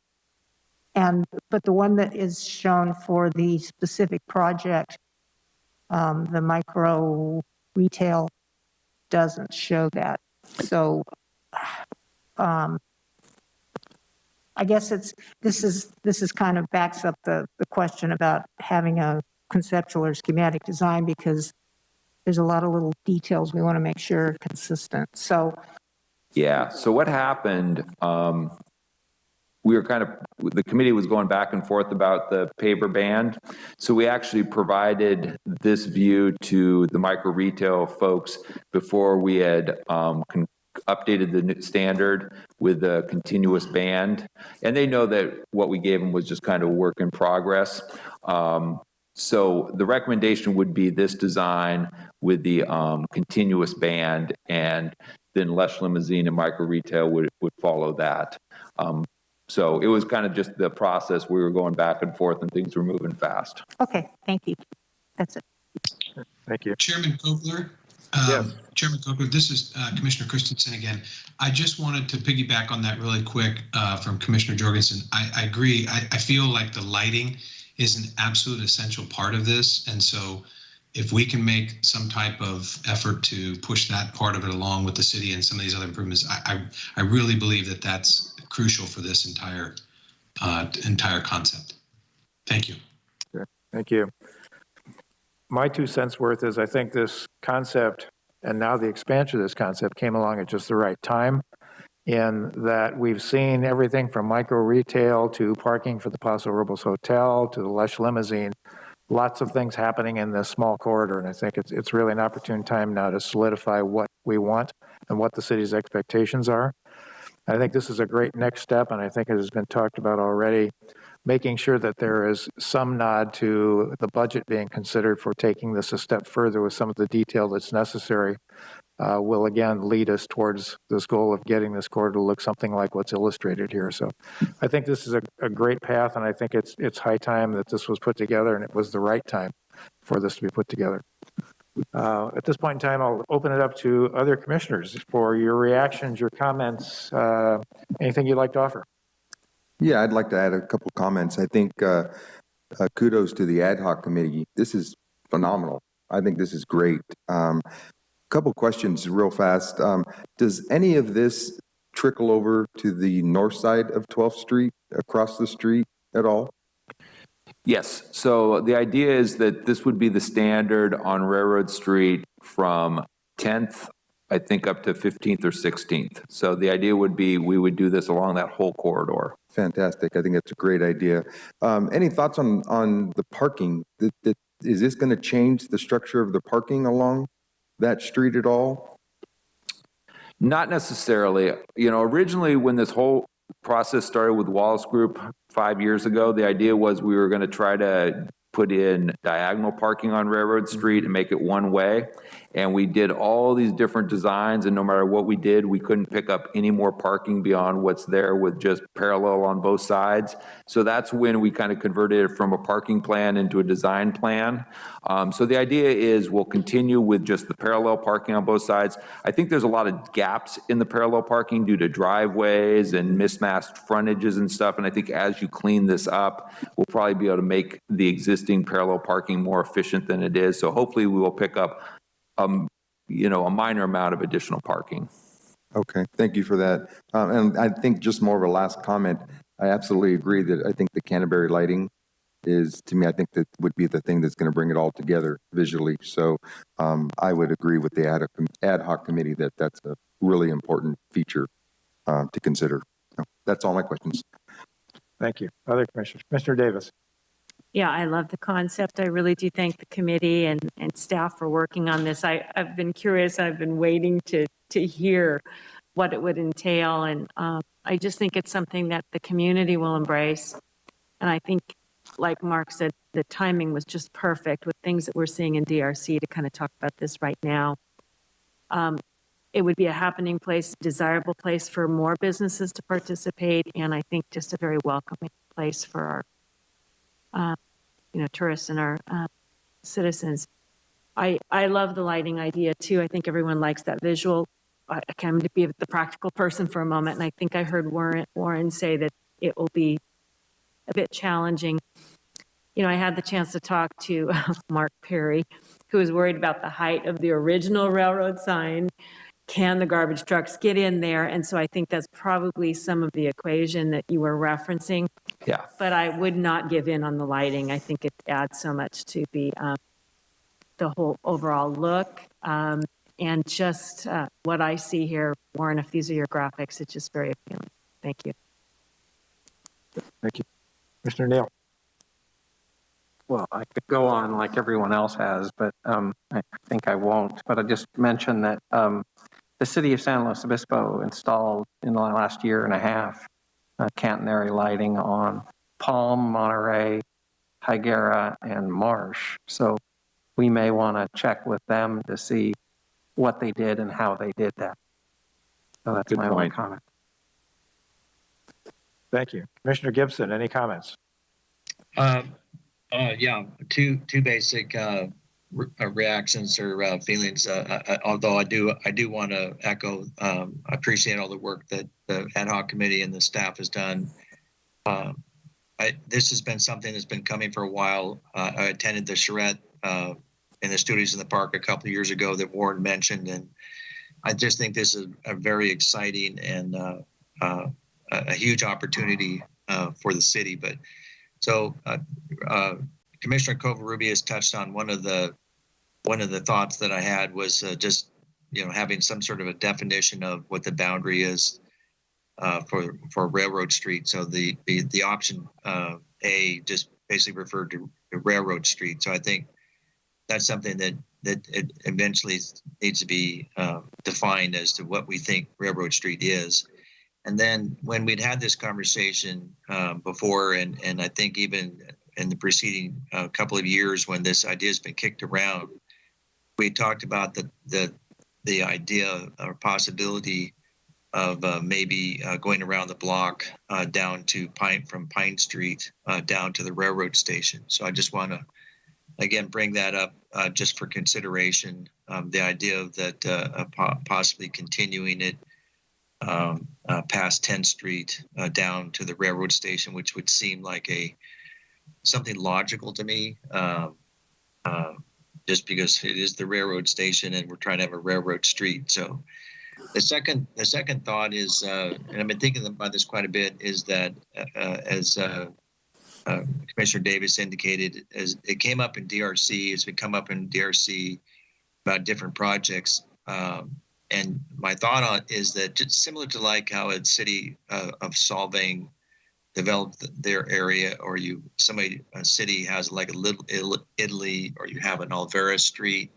But the one that is shown for the specific project, the micro retail, doesn't show that. So I guess this is kind of backs up the question about having a conceptual or schematic design, because there's a lot of little details we want to make sure are consistent. So yeah. So what happened? The committee was going back and forth about the paver band. So we actually provided this view to the micro retail folks before we had updated the standard with the continuous band. And they know that what we gave them was just kind of a work in progress. So the recommendation would be this design with the continuous band, and then Lush Limousine and micro retail would follow that. So it was kind of just the process. We were going back and forth and things were moving fast. okay, thank you. That's it. Thank you. Chairman Kogler. Yes. Chairman Kogler, this is Commissioner Christensen again. I just wanted to piggyback on that really quick from Commissioner Jorgensen. I agree. I feel like the lighting is an absolute essential part of this. And so if we can make some type of effort to push that part of it along with the city and some of these other improvements, I really believe that that's crucial for this entire concept. Thank you. Sure. Thank you. My 2 cents worth is I think this concept, and now the expansion of this concept, came along at just the right time, in that we've seen everything from micro retail to parking for the Paso Robles Hotel to the Lush Limousine. Lots of things happening in this small corridor, and I think it's really an opportune time now to solidify what we want and what the city's expectations are. I think this is a great next step, and I think it has been talked about already, making sure that there is some nod to the budget being considered for taking this a step further with some of the detail that's necessary will again lead us towards this goal of getting this corridor to look something like what's illustrated here. So I think this is a great path, and I think it's high time that this was put together, and it was the right time for this to be put together. At this point in time, I'll open it up to other commissioners for your reactions, your comments, anything you'd like to offer. Yeah, I'd like to add a couple comments. I think kudos to the ad hoc committee. This is phenomenal. I think this is great. Couple questions real fast. Does any of this trickle over to the north side of 12th Street, across the street at all? Yes. So the idea is that this would be the standard on Railroad Street from 10th, I think, up to 15th or 16th. So the idea would be we would do this along that whole corridor. Fantastic. I think that's a great idea. Any thoughts on the parking? Is this going to change the structure of the parking along that street at all? Not necessarily. You know, originally when this whole process started with Wallace Group 5 years ago, the idea was we were going to try to put in diagonal parking on Railroad Street and make it one way. And we did all these different designs, and no matter what we did, we couldn't pick up any more parking beyond what's there with just parallel on both sides. So that's when we kind of converted it from a parking plan into a design plan. So the idea is we'll continue with just the parallel parking on both sides. I think there's a lot of gaps in the parallel parking due to driveways and mismatched frontages and stuff. And I think as you clean this up, we'll probably be able to make the existing parallel parking more efficient than it is. So hopefully we will pick up a minor amount of additional parking. Okay, thank you for that. And I think just more of a last comment, I absolutely agree that I think the Canterbury lighting is, to me, I think that would be the thing that's going to bring it all together visually. So I would agree with the ad hoc committee that that's a really important feature to consider. That's all my questions. Thank you. Other commissioners? Commissioner Davis? Yeah, I love the concept. I really do thank the committee and staff for working on this. I've been curious. I've been waiting to hear what it would entail. And I just think it's something that the community will embrace. And I think, like Mark said, the timing was just perfect with things that we're seeing in DRC to kind of talk about this right now. It would be a happening place, desirable place for more businesses to participate. And I think just a very welcoming place for our tourists and our citizens. I love the lighting idea too. I think everyone likes that visual. I can be the practical person for a moment, and I think I heard Warren say that it will be a bit challenging. I had the chance to talk to Mark Perry, who was worried about the height of the original railroad sign. Can the garbage trucks get in there? And so I think that's probably some of the equation that you were referencing. Yeah. But I would not give in on the lighting. I think it adds so much to the whole overall look. And just what I see here, Warren, if these are your graphics, it's just very appealing. Thank you. Thank you. Commissioner Neal? Well, I could go on like everyone else has, but I think I won't. But I just mentioned that the city of San Luis Obispo installed in the last year and a half catenary lighting on Palm, Monterey, Higuera, and Marsh. So we may want to check with them to see what they did and how they did that. So that's Good my only point. comment. Thank you. Commissioner Gibson, any comments? Yeah, two basic reactions or feelings. Although I do want to echo, I appreciate all the work that the ad hoc committee and the staff has done. This has been something that's been coming for a while. I attended the charrette in the Studios in the Park a couple of years ago that Warren mentioned, and I just think this is a very exciting and a huge opportunity for the city. But so Commissioner Covarrubias touched on one of the thoughts that I had was just having some sort of a definition of what the boundary is for Railroad Street. So the option A just basically referred to Railroad Street. So I think that's something that it eventually needs to be defined as to what we think Railroad Street is. And then when we'd had this conversation before, and I think even in the preceding couple of years when this idea has been kicked around, we talked about the idea or possibility of maybe going around the block down to from Pine Street down to the railroad station. So I just want to, again, bring that up just for consideration, the idea of that possibly continuing it past 10th Street down to the railroad station, which would seem like something logical to me, just because it is the railroad station and we're trying to have a railroad street. So the second thought is, and I've been thinking about this quite a bit, is that as Commissioner Davis indicated, as it came up in DRC, it's been come up in DRC about different projects. And my thought on is that just similar to like how a city of Solvang developed their area, or a city has like a Little Italy, or you have an Alvera Street.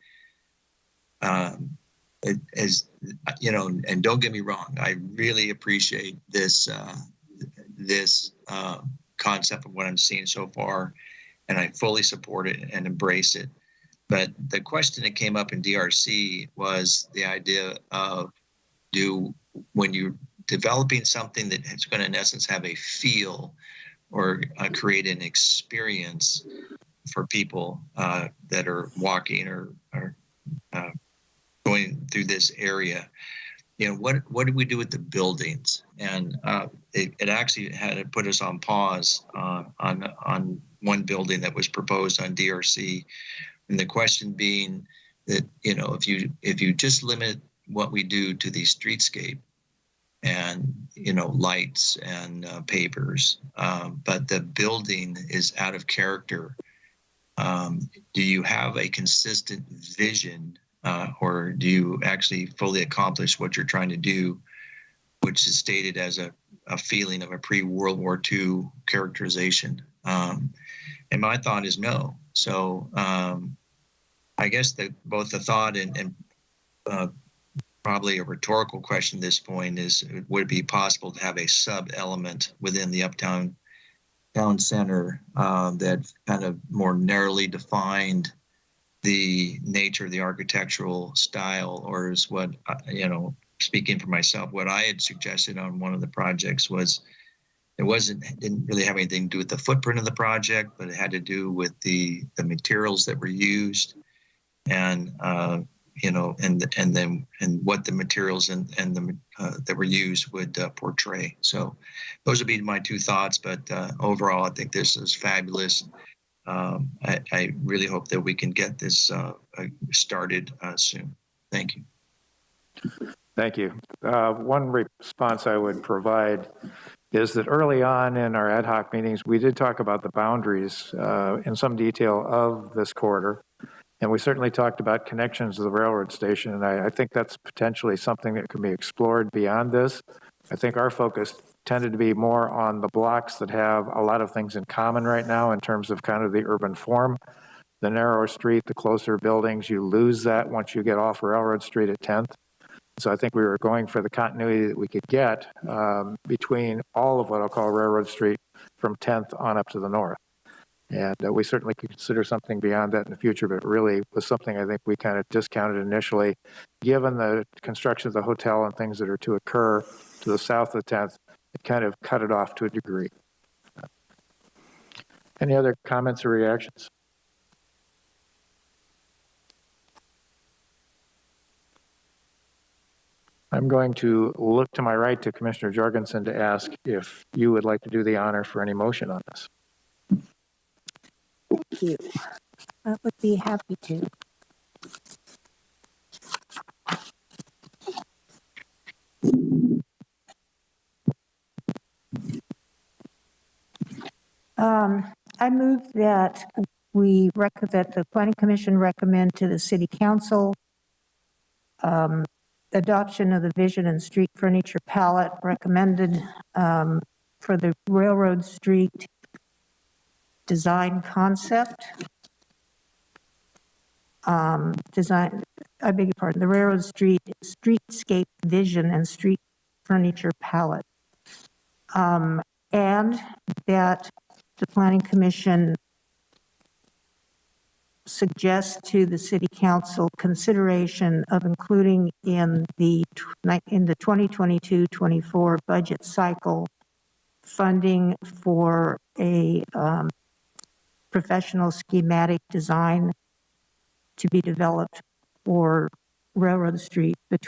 And don't get me wrong, I really appreciate this concept of what I'm seeing so far, and I fully support it and embrace it. But the question that came up in DRC was the idea of when you're developing something that is going to, in essence, have a feel or create an experience for people that are walking or going through this area. What do we do with the buildings? And it actually had to put us on pause on one building that was proposed on DRC. And the question being that, if you just limit what we do to the streetscape and, lights and papers, but the building is out of character, do you have a consistent vision, or do you actually fully accomplish what you're trying to do, which is stated as a a feeling of a pre-World War II characterization. And my thought is no. So I guess that both the thought and probably a rhetorical question at this point is, would it be possible to have a sub-element within the uptown town center that kind of more narrowly defined the nature of the architectural style? Or is what, speaking for myself, what I had suggested on one of the projects was didn't really have anything to do with the footprint of the project, but it had to do with the materials that were used and what the materials and the that were used would portray. So those would be my two thoughts. But overall, I think this is fabulous. I really hope that we can get this started soon. Thank you. Thank you. One response I would provide is that early on in our ad hoc meetings, we did talk about the boundaries in some detail of this corridor. And we certainly talked about connections to the railroad station. And I think that's potentially something that can be explored beyond this. I think our focus tended to be more on the blocks that have a lot of things in common right now in terms of kind of the urban form. The narrower street, the closer buildings, you lose that once you get off Railroad Street at 10th. So I think we were going for the continuity that we could get between all of what I'll call Railroad Street from 10th on up to the north. And we certainly could consider something beyond that in the future, but it really was something I think we kind of discounted initially. Given the construction of the hotel and things that are to occur to the south of the 10th, it kind of cut it off to a degree. Any other comments or reactions? I'm going to look to my right to Commissioner Jorgensen to ask if you would like to do the honor for any motion on this. Thank you. I would be happy to. I move that that the Planning Commission recommend to the City Council adoption of the vision and street furniture palette recommended for the Railroad Street design concept. I beg your pardon, the Railroad Street streetscape vision and street furniture palette. And that the Planning Commission suggests to the City Council consideration of including in the 2022-24 budget cycle funding for a professional schematic design to be developed for Railroad Street let's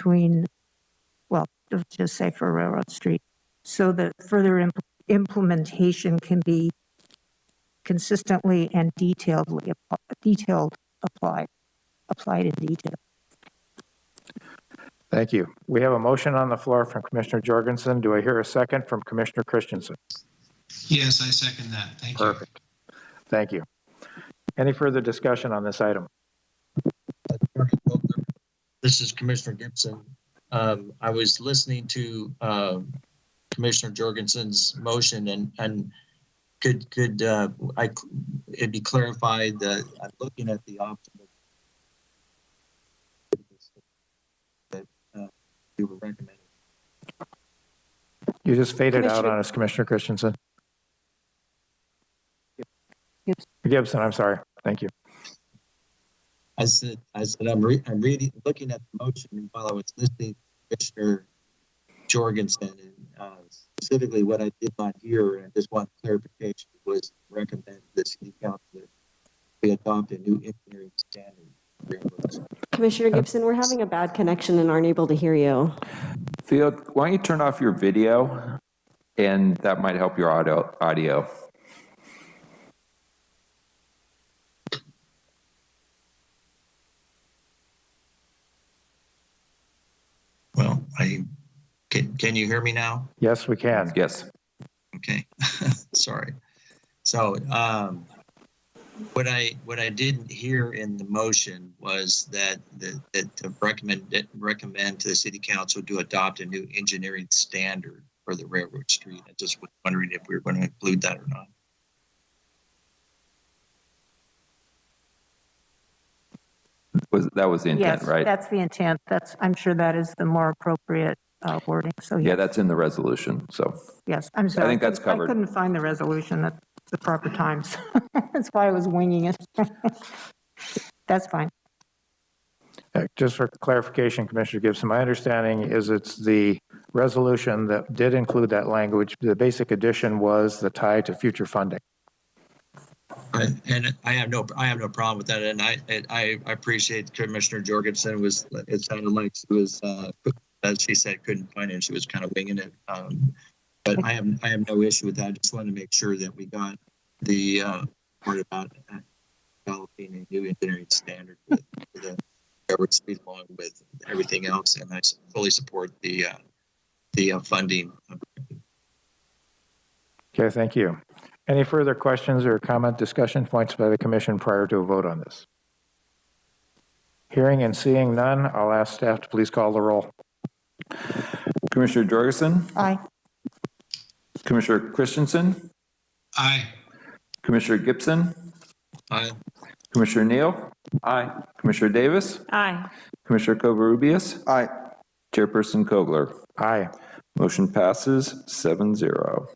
just say for Railroad Street, so that further implementation can be consistently and applied in detail. Thank you. We have a motion on the floor from Commissioner Jorgensen. Do I hear a second from Commissioner Christensen? Yes, I second that. Thank you. Perfect. Thank you. Any further discussion on this item? This is Commissioner Gibson. I was listening to Commissioner Jorgensen's motion, and could it be clarified that I'm looking at the option that you were recommending? You just faded out on us, Commissioner Christensen. Gibson, I'm sorry. Thank you. I said I'm reading, looking at the motion while I was listening to Commissioner Jorgensen, and specifically what I did not hear, and I just want clarification, was recommend the City Council that we adopt a new engineering standard. Commissioner Gibson, we're having a bad connection and aren't able to hear you. Theo, why don't you turn off your video, and that might help your audio. Well, can you hear me now? Yes, we can. Yes. Okay. Sorry. So what I didn't hear in the motion was that to recommend to the City Council to adopt a new engineering standard. for the Railroad Street. I just was wondering if we were going to include that or not. That was the intent, Yes, right? that's the intent. I'm sure that is the more appropriate wording. So Yeah, yes, that's in the resolution, so. yes, I'm sorry. think that's covered. I couldn't find the resolution at the proper times. That's why I was winging it. That's fine. Just for clarification, Commissioner Gibson, my understanding is it's the resolution that did include that language. The basic addition was the tie to future funding. And I have no problem with that. And I appreciate Commissioner Jorgensen it sounded like she was, as she said, couldn't find it. She was kind of winging it. But I have no issue with that. I just wanted to make sure that we got the part about developing a new engineering standard for the Railroad Street along with everything else. And I fully support the funding. Okay, thank you. Any further questions or comment discussion points by the commission prior to a vote on this? Hearing and seeing none, I'll ask staff to please call the roll. Commissioner Jorgensen? Aye. Commissioner Christensen? Aye. Commissioner Gibson? Aye. Commissioner Neal? Aye. Commissioner Davis? Aye. Commissioner Covarrubias? Aye. Chairperson Kogler? Aye. Motion passes 7-0.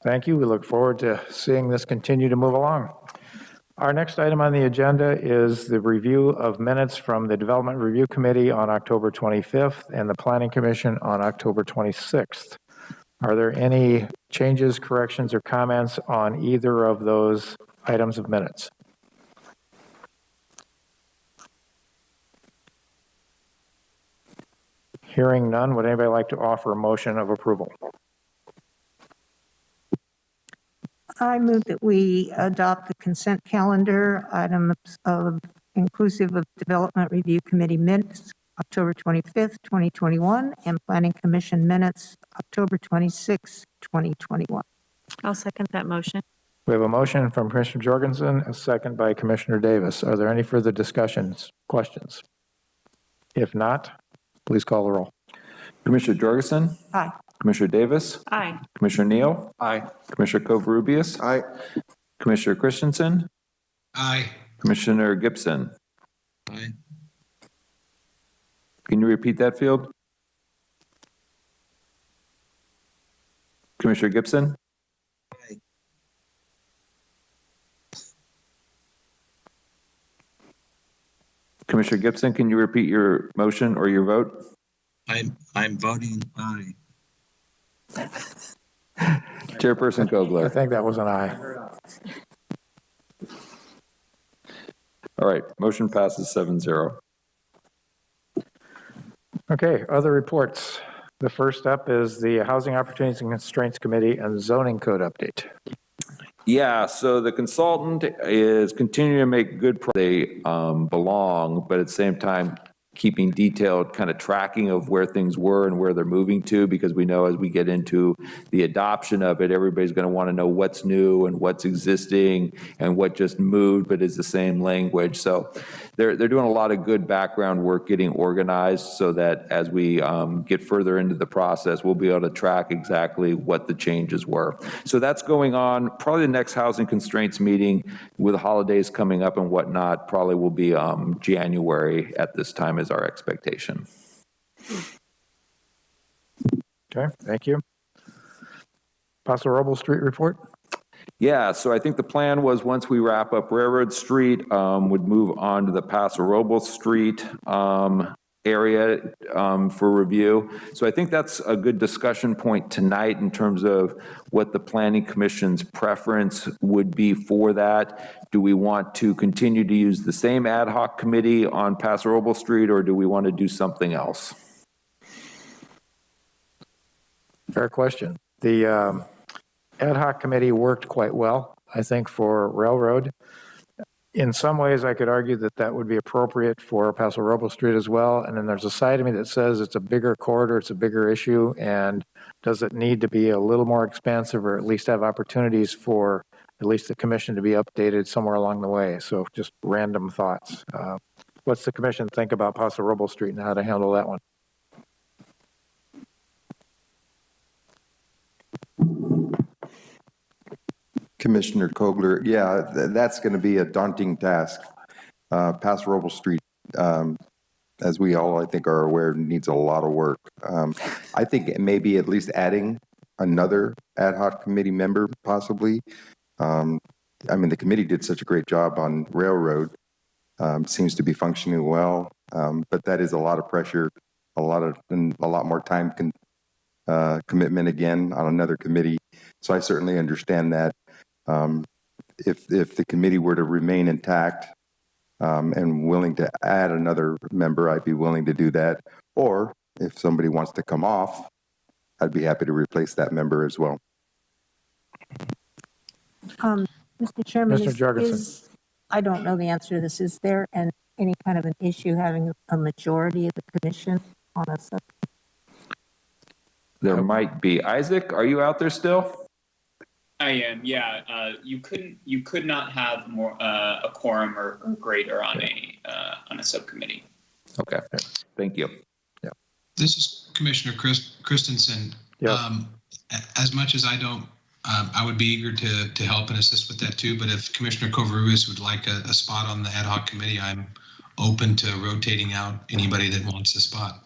Thank you. We look forward to seeing this continue to move along. Our next item on the agenda is the review of minutes from the Development Review Committee on October 25th and the Planning Commission on October 26th. Are there any changes, corrections, or comments on either of those items of minutes? Hearing none, would anybody like to offer a motion of approval? I move that we adopt the consent calendar items inclusive of Development Review Committee minutes, October 25th, 2021, and Planning Commission minutes, October 26th, 2021. I'll second that motion. We have a motion from Commissioner Jorgensen, a second by Commissioner Davis. Are there any further discussions, questions? If not, please call the roll. Commissioner Jorgensen? Aye. Commissioner Davis? Aye. Commissioner Neal? Aye. Commissioner Covarrubias? Aye. Commissioner Christensen? Aye. Commissioner Gibson? Aye. Can you repeat that, Field? Commissioner Gibson? Aye. Commissioner Gibson, can you repeat your motion or your vote? I'm voting aye. Chairperson I Kogler. think that was an aye. All right, motion passes 7-0. Okay, other reports. The first up is the Housing Opportunities and Constraints Committee and Zoning Code update. Yeah, so the consultant is continuing to make good progress. They belong, but at the same time, keeping detailed kind of tracking of where things were and where they're moving to, because we know as we get into the adoption of it, everybody's going to want to know what's new and what's existing and what just moved but is the same language. So they're doing a lot of good background work getting organized so that as we get further into the process, we'll be able to track exactly what the changes were. So that's going on. Probably the next housing constraints meeting with the holidays coming up and whatnot probably will be January at this time is our expectation. Okay, thank you. Paso Robles Street report. Yeah, so I think the plan was once we wrap up Railroad Street, would move on to the Paso Robles Street area for review. So I think that's a good discussion point tonight in terms of what the Planning Commission's preference would be for that. Do we want to continue to use the same ad hoc committee on Paso Robles Street, or do we want to do something else? Fair question. The ad hoc committee worked quite well, I think, for Railroad. In some ways, I could argue that that would be appropriate for Paso Robles Street as well. And then there's a side of me that says it's a bigger corridor, it's a bigger issue, and does it need to be a little more expansive or at least have opportunities for at least the commission to be updated somewhere along the way? So just random thoughts. What's the commission think about Paso Robles Street and how to handle that one? Commissioner Kogler, yeah, that's going to be a daunting task. Paso Robles Street, as we all, I think, are aware, needs a lot of work. I think maybe at least adding another ad hoc committee member, possibly. I mean, the committee did such a great job on Railroad, seems to be functioning well, but that is a lot of pressure, a lot more time commitment again on another committee. So I certainly understand that. If the committee were to remain intact and willing to add another member, I'd be willing to do that. Or if somebody wants to come off, I'd be happy to replace that member as well. Mr. Chairman, Mr. Jorgensen. I don't know the answer to this. Is there any kind of an issue having a majority of the commission on a sub? There might be. Isaac, are you out there still? I am, yeah. You could not have more a quorum or greater on a subcommittee. Okay, thank you. Yeah. This is Commissioner Christensen. Yes. As much as I don't, I would be eager to help and assist with that too. But if Commissioner Covarrubias would like a spot on the ad hoc committee, I'm open to rotating out anybody that wants a spot.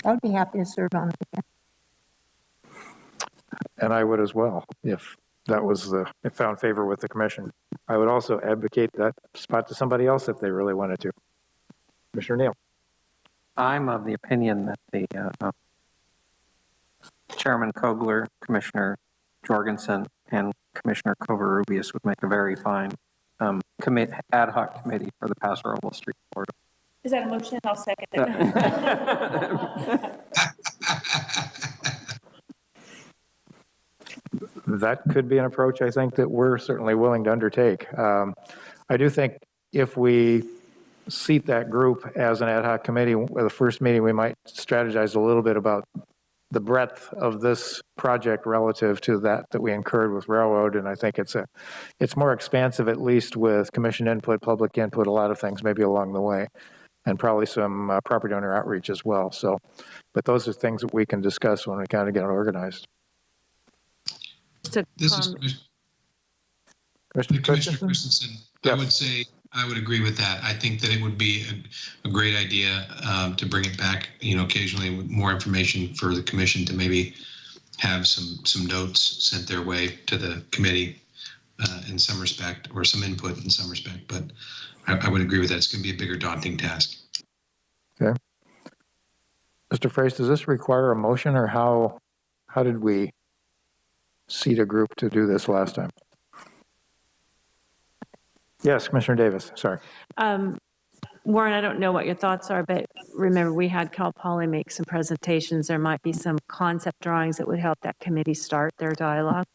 I would be happy to serve on it again. And I would as well, if that was if found favor with the commission. I would also advocate that spot to somebody else if they really wanted to. Commissioner Neal. I'm of the opinion that the Chairman Kogler, Commissioner Jorgensen, and Commissioner Covarrubias would make a very fine ad hoc committee for the Paso Robles Street corridor. Is that a motion? I'll second it. That could be an approach, I think, that we're certainly willing to undertake. I do think if we seat that group as an ad hoc committee, the first meeting, we might strategize a little bit about the breadth of this project relative to that we incurred with Railroad. And I think it's more expansive, at least with commission input, public input, a lot of things maybe along the way, and probably some property owner outreach as well. So, but those are things that we can discuss when we kind of get organized. This is Commissioner Christensen. Yes. I would say I would agree with that. I think that it would be a great idea to bring it back, occasionally with more information for the commission to maybe have some notes sent their way to the committee in some respect, or some input in some respect. But I would agree with that. It's going to be a bigger, daunting task. Okay. Mr. Frace, does this require a motion, or how did we seat a group to do this last time? Yes, Commissioner Davis, sorry. Warren, I don't know what your thoughts are, but remember, we had Cal Poly make some presentations. There might be some concept drawings that would help that committee start their dialogue.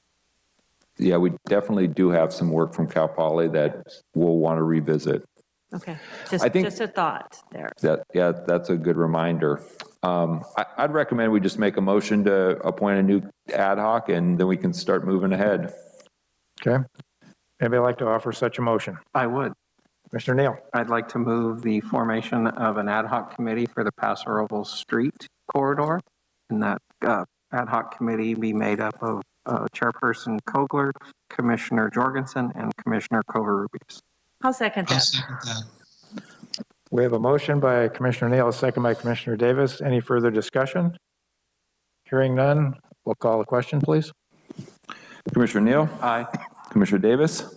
Yeah, we definitely do have some work from Cal Poly that we'll want to revisit. Okay, I think just a thought there. That's a good reminder. I'd recommend we just make a motion to appoint a new ad hoc, and then we can start moving ahead. Okay. Anybody like to offer such a motion? I would. Mr. Neal. I'd like to move the formation of an ad hoc committee for the Paso Robles Street corridor, and that ad hoc committee be made up of Chairperson Kogler, Commissioner Jorgensen, and Commissioner Covarrubias. I'll second I'll that. second that. We have a motion by Commissioner Neal, a second by Commissioner Davis. Any further discussion? Hearing none, we'll call the question, please. Commissioner Neal? Aye. Commissioner Davis?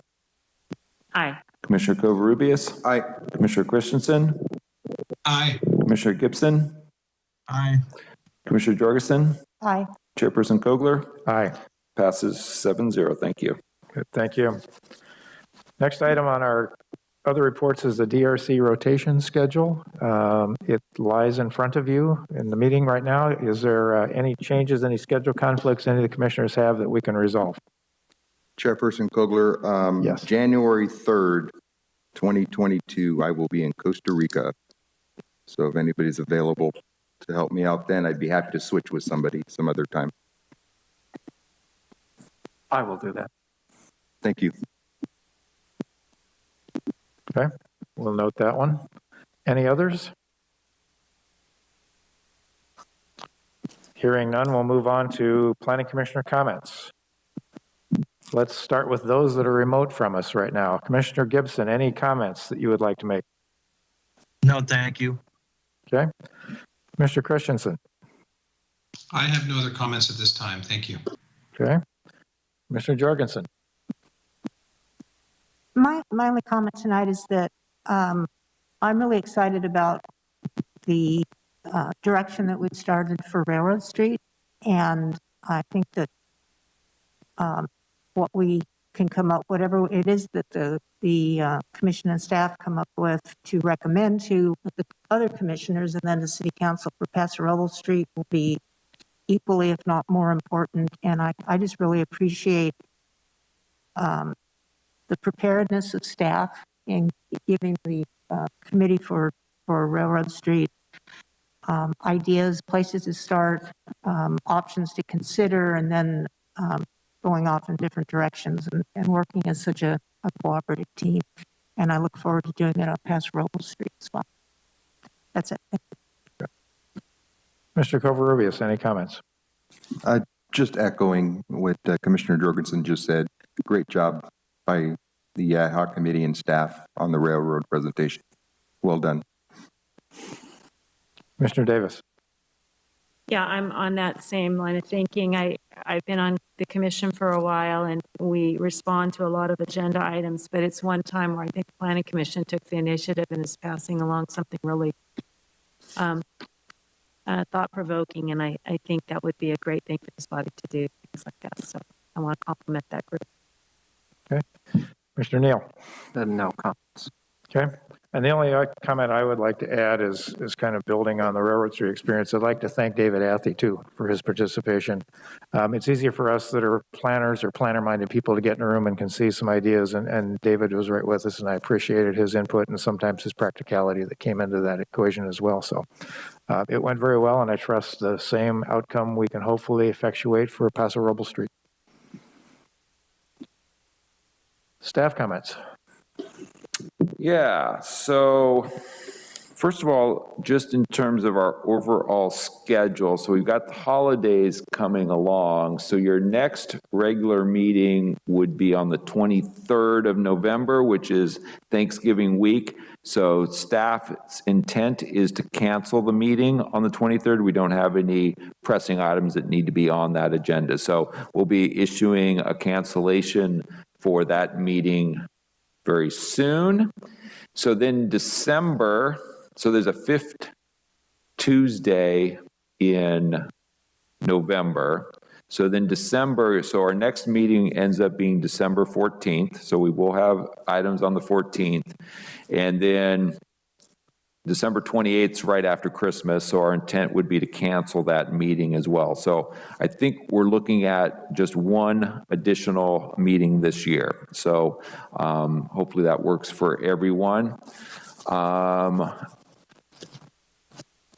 Aye. Commissioner Covarrubias? Aye. Commissioner Christensen? Aye. Commissioner Gibson? Aye. Commissioner Jorgensen? Aye. Chairperson Kogler? Aye. Passes 7-0. Thank you. Good, thank you. Next item on our other reports is the DRC rotation schedule. It lies in front of you in the meeting right now. Is there any changes, any schedule conflicts any of the commissioners have that we can resolve? Chairperson Kogler, Yes. January 3rd, 2022, I will be in Costa Rica. So if anybody's available to help me out then, I'd be happy to switch with somebody some other time. I will do that. Thank you. Okay, we'll note that one. Any others? Hearing none, we'll move on to Planning Commissioner comments. Let's start with those that are remote from us right now. Commissioner Gibson, any comments that you would like to make? No, thank you. Okay. Mr. Christensen. I have no other comments at this time. Thank you. Okay. Mr. Jorgensen. My only comment tonight is that I'm really excited about the direction that we've started for Railroad Street. And I think that what we can come up, whatever it is that the commission and staff come up with to recommend to the other commissioners and then the city council for Paso Robles Street will be equally, if not more important. And I just really appreciate the preparedness of staff in giving the committee for Railroad Street ideas, places to start, options to consider, and then going off in different directions and working as such a cooperative team. And I look forward to doing it on Paso Robles Street as well. That's it. Mr. Covarrubias, any comments? Just echoing what Commissioner Jorgensen just said. Great job by the ad hoc committee and staff on the railroad presentation. Well done. Mr. Davis. Yeah, I'm on that same line of thinking. I've been on the commission for a while, and we respond to a lot of agenda items, but it's one time where I think the Planning Commission took the initiative and is passing along something really thought-provoking, and I think that would be a great thing for this body to do, things like that. So I want to compliment that group. Okay. Mr. Neal. No comments. Okay. And the only comment I would like to add is kind of building on the Railroad Street experience. I'd like to thank David Athey, too, for his participation. It's easier for us that are planners or planner-minded people to get in a room and can see some ideas, and David was right with us, and I appreciated his input and sometimes his practicality that came into that equation as well. So it went very well, and I trust the same outcome we can hopefully effectuate for Paso Robles Street. Staff comments. Yeah, so first of all, just in terms of our overall schedule, so we've got the holidays coming along. So your next regular meeting would be on the 23rd of November, which is Thanksgiving week. So staff's intent is to cancel the meeting on the 23rd. We don't have any pressing items that need to be on that agenda. So we'll be issuing a cancellation for that meeting very soon. So then December, so there's a fifth Tuesday in November. So then December, so our next meeting ends up being December 14th. So we will have items on the 14th. And then December 28th is right after Christmas, so our intent would be to cancel that meeting as well. So I think we're looking at just one additional meeting this year. So hopefully that works for everyone.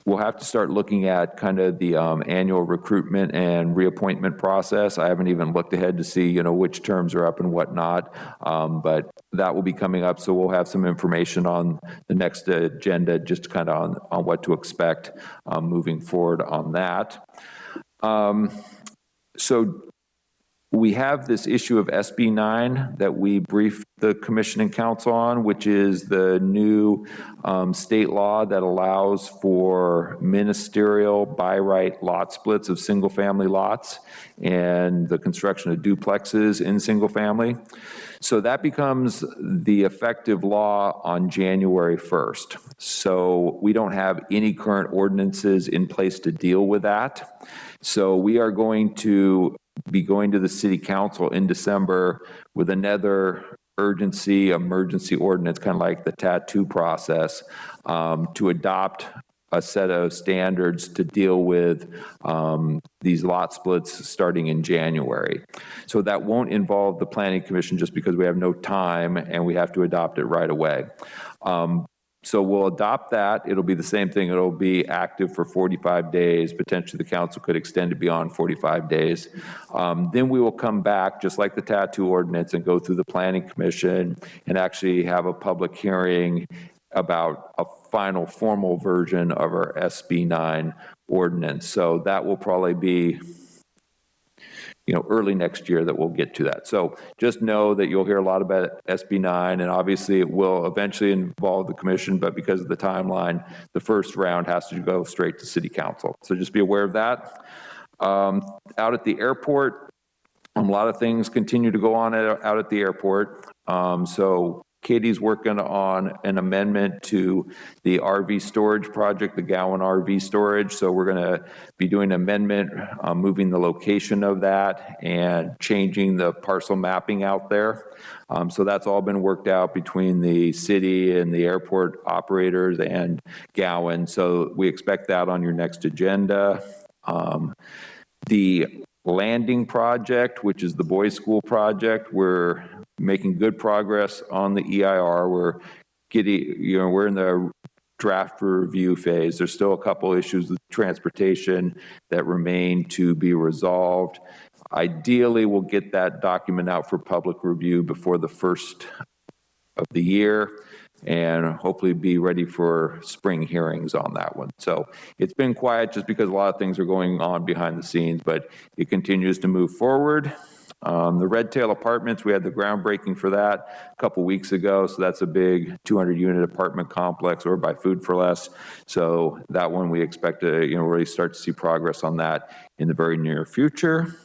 We'll have to start looking at kind of the annual recruitment and reappointment process. I haven't even looked ahead to see, which terms are up and whatnot, but that will be coming up. So we'll have some information on the next agenda, just kind of on what to expect moving forward on that. So we have this issue of SB 9 that we briefed the Commission and Council on, which is the new state law that allows for ministerial by right lot splits of single family lots and the construction of duplexes in single family. So that becomes the effective law on January 1st. So we don't have any current ordinances in place to deal with that. So we are going to be going to the City Council in December with another emergency ordinance, kind of like the tattoo process, to adopt a set of standards to deal with these lot splits starting in January. So that won't involve the Planning Commission just because we have no time and we have to adopt it right away. So we'll adopt that. It'll be the same thing. It'll be active for 45 days. Potentially the council could extend it beyond 45 days. Then we will come back, just like the tattoo ordinance, and go through the Planning Commission and actually have a public hearing about a final formal version of our SB 9 ordinance. So that will probably be, early next year that we'll get to that. So just know that you'll hear a lot about SB 9, and obviously it will eventually involve the commission, but because of the timeline, the first round has to go straight to city council. So just be aware of that. Out at the airport, a lot of things continue to go on out at the airport. So Katie's working on an amendment to the RV storage project, the Gowan RV storage. So we're going to be doing an amendment, moving the location of that and changing the parcel mapping out there. So that's all been worked out between the city and the airport operators and Gowan. So we expect that on your next agenda. The landing project, which is the boys' school project, we're making good progress on the EIR. We're in the draft review phase. There's still a couple issues with transportation that remain to be resolved. Ideally, we'll get that document out for public review before the first of the year, and hopefully be ready for spring hearings on that one. So it's been quiet just because a lot of things are going on behind the scenes, but it continues to move forward. The Red Tail Apartments, we had the groundbreaking for that a couple weeks ago. So that's a big 200-unit apartment complex or by Food for Less. So that one we expect to really start to see progress on that in the very near future.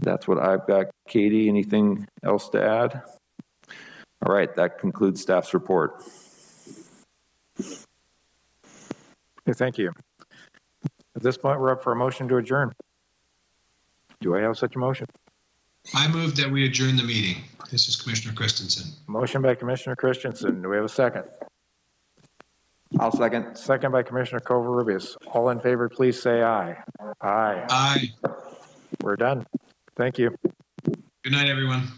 That's what I've got. Katie, anything else to add? All right, that concludes staff's report. Okay, thank you. At this point, we're up for a motion to adjourn. Do I have such a motion? I move that we adjourn the meeting. This is Commissioner Christensen. Motion by Commissioner Christensen. Do we have a second? I'll second. Second by Commissioner Covarrubias. All in favor, please say aye. Aye. Aye. We're done. Thank you. Good night, everyone.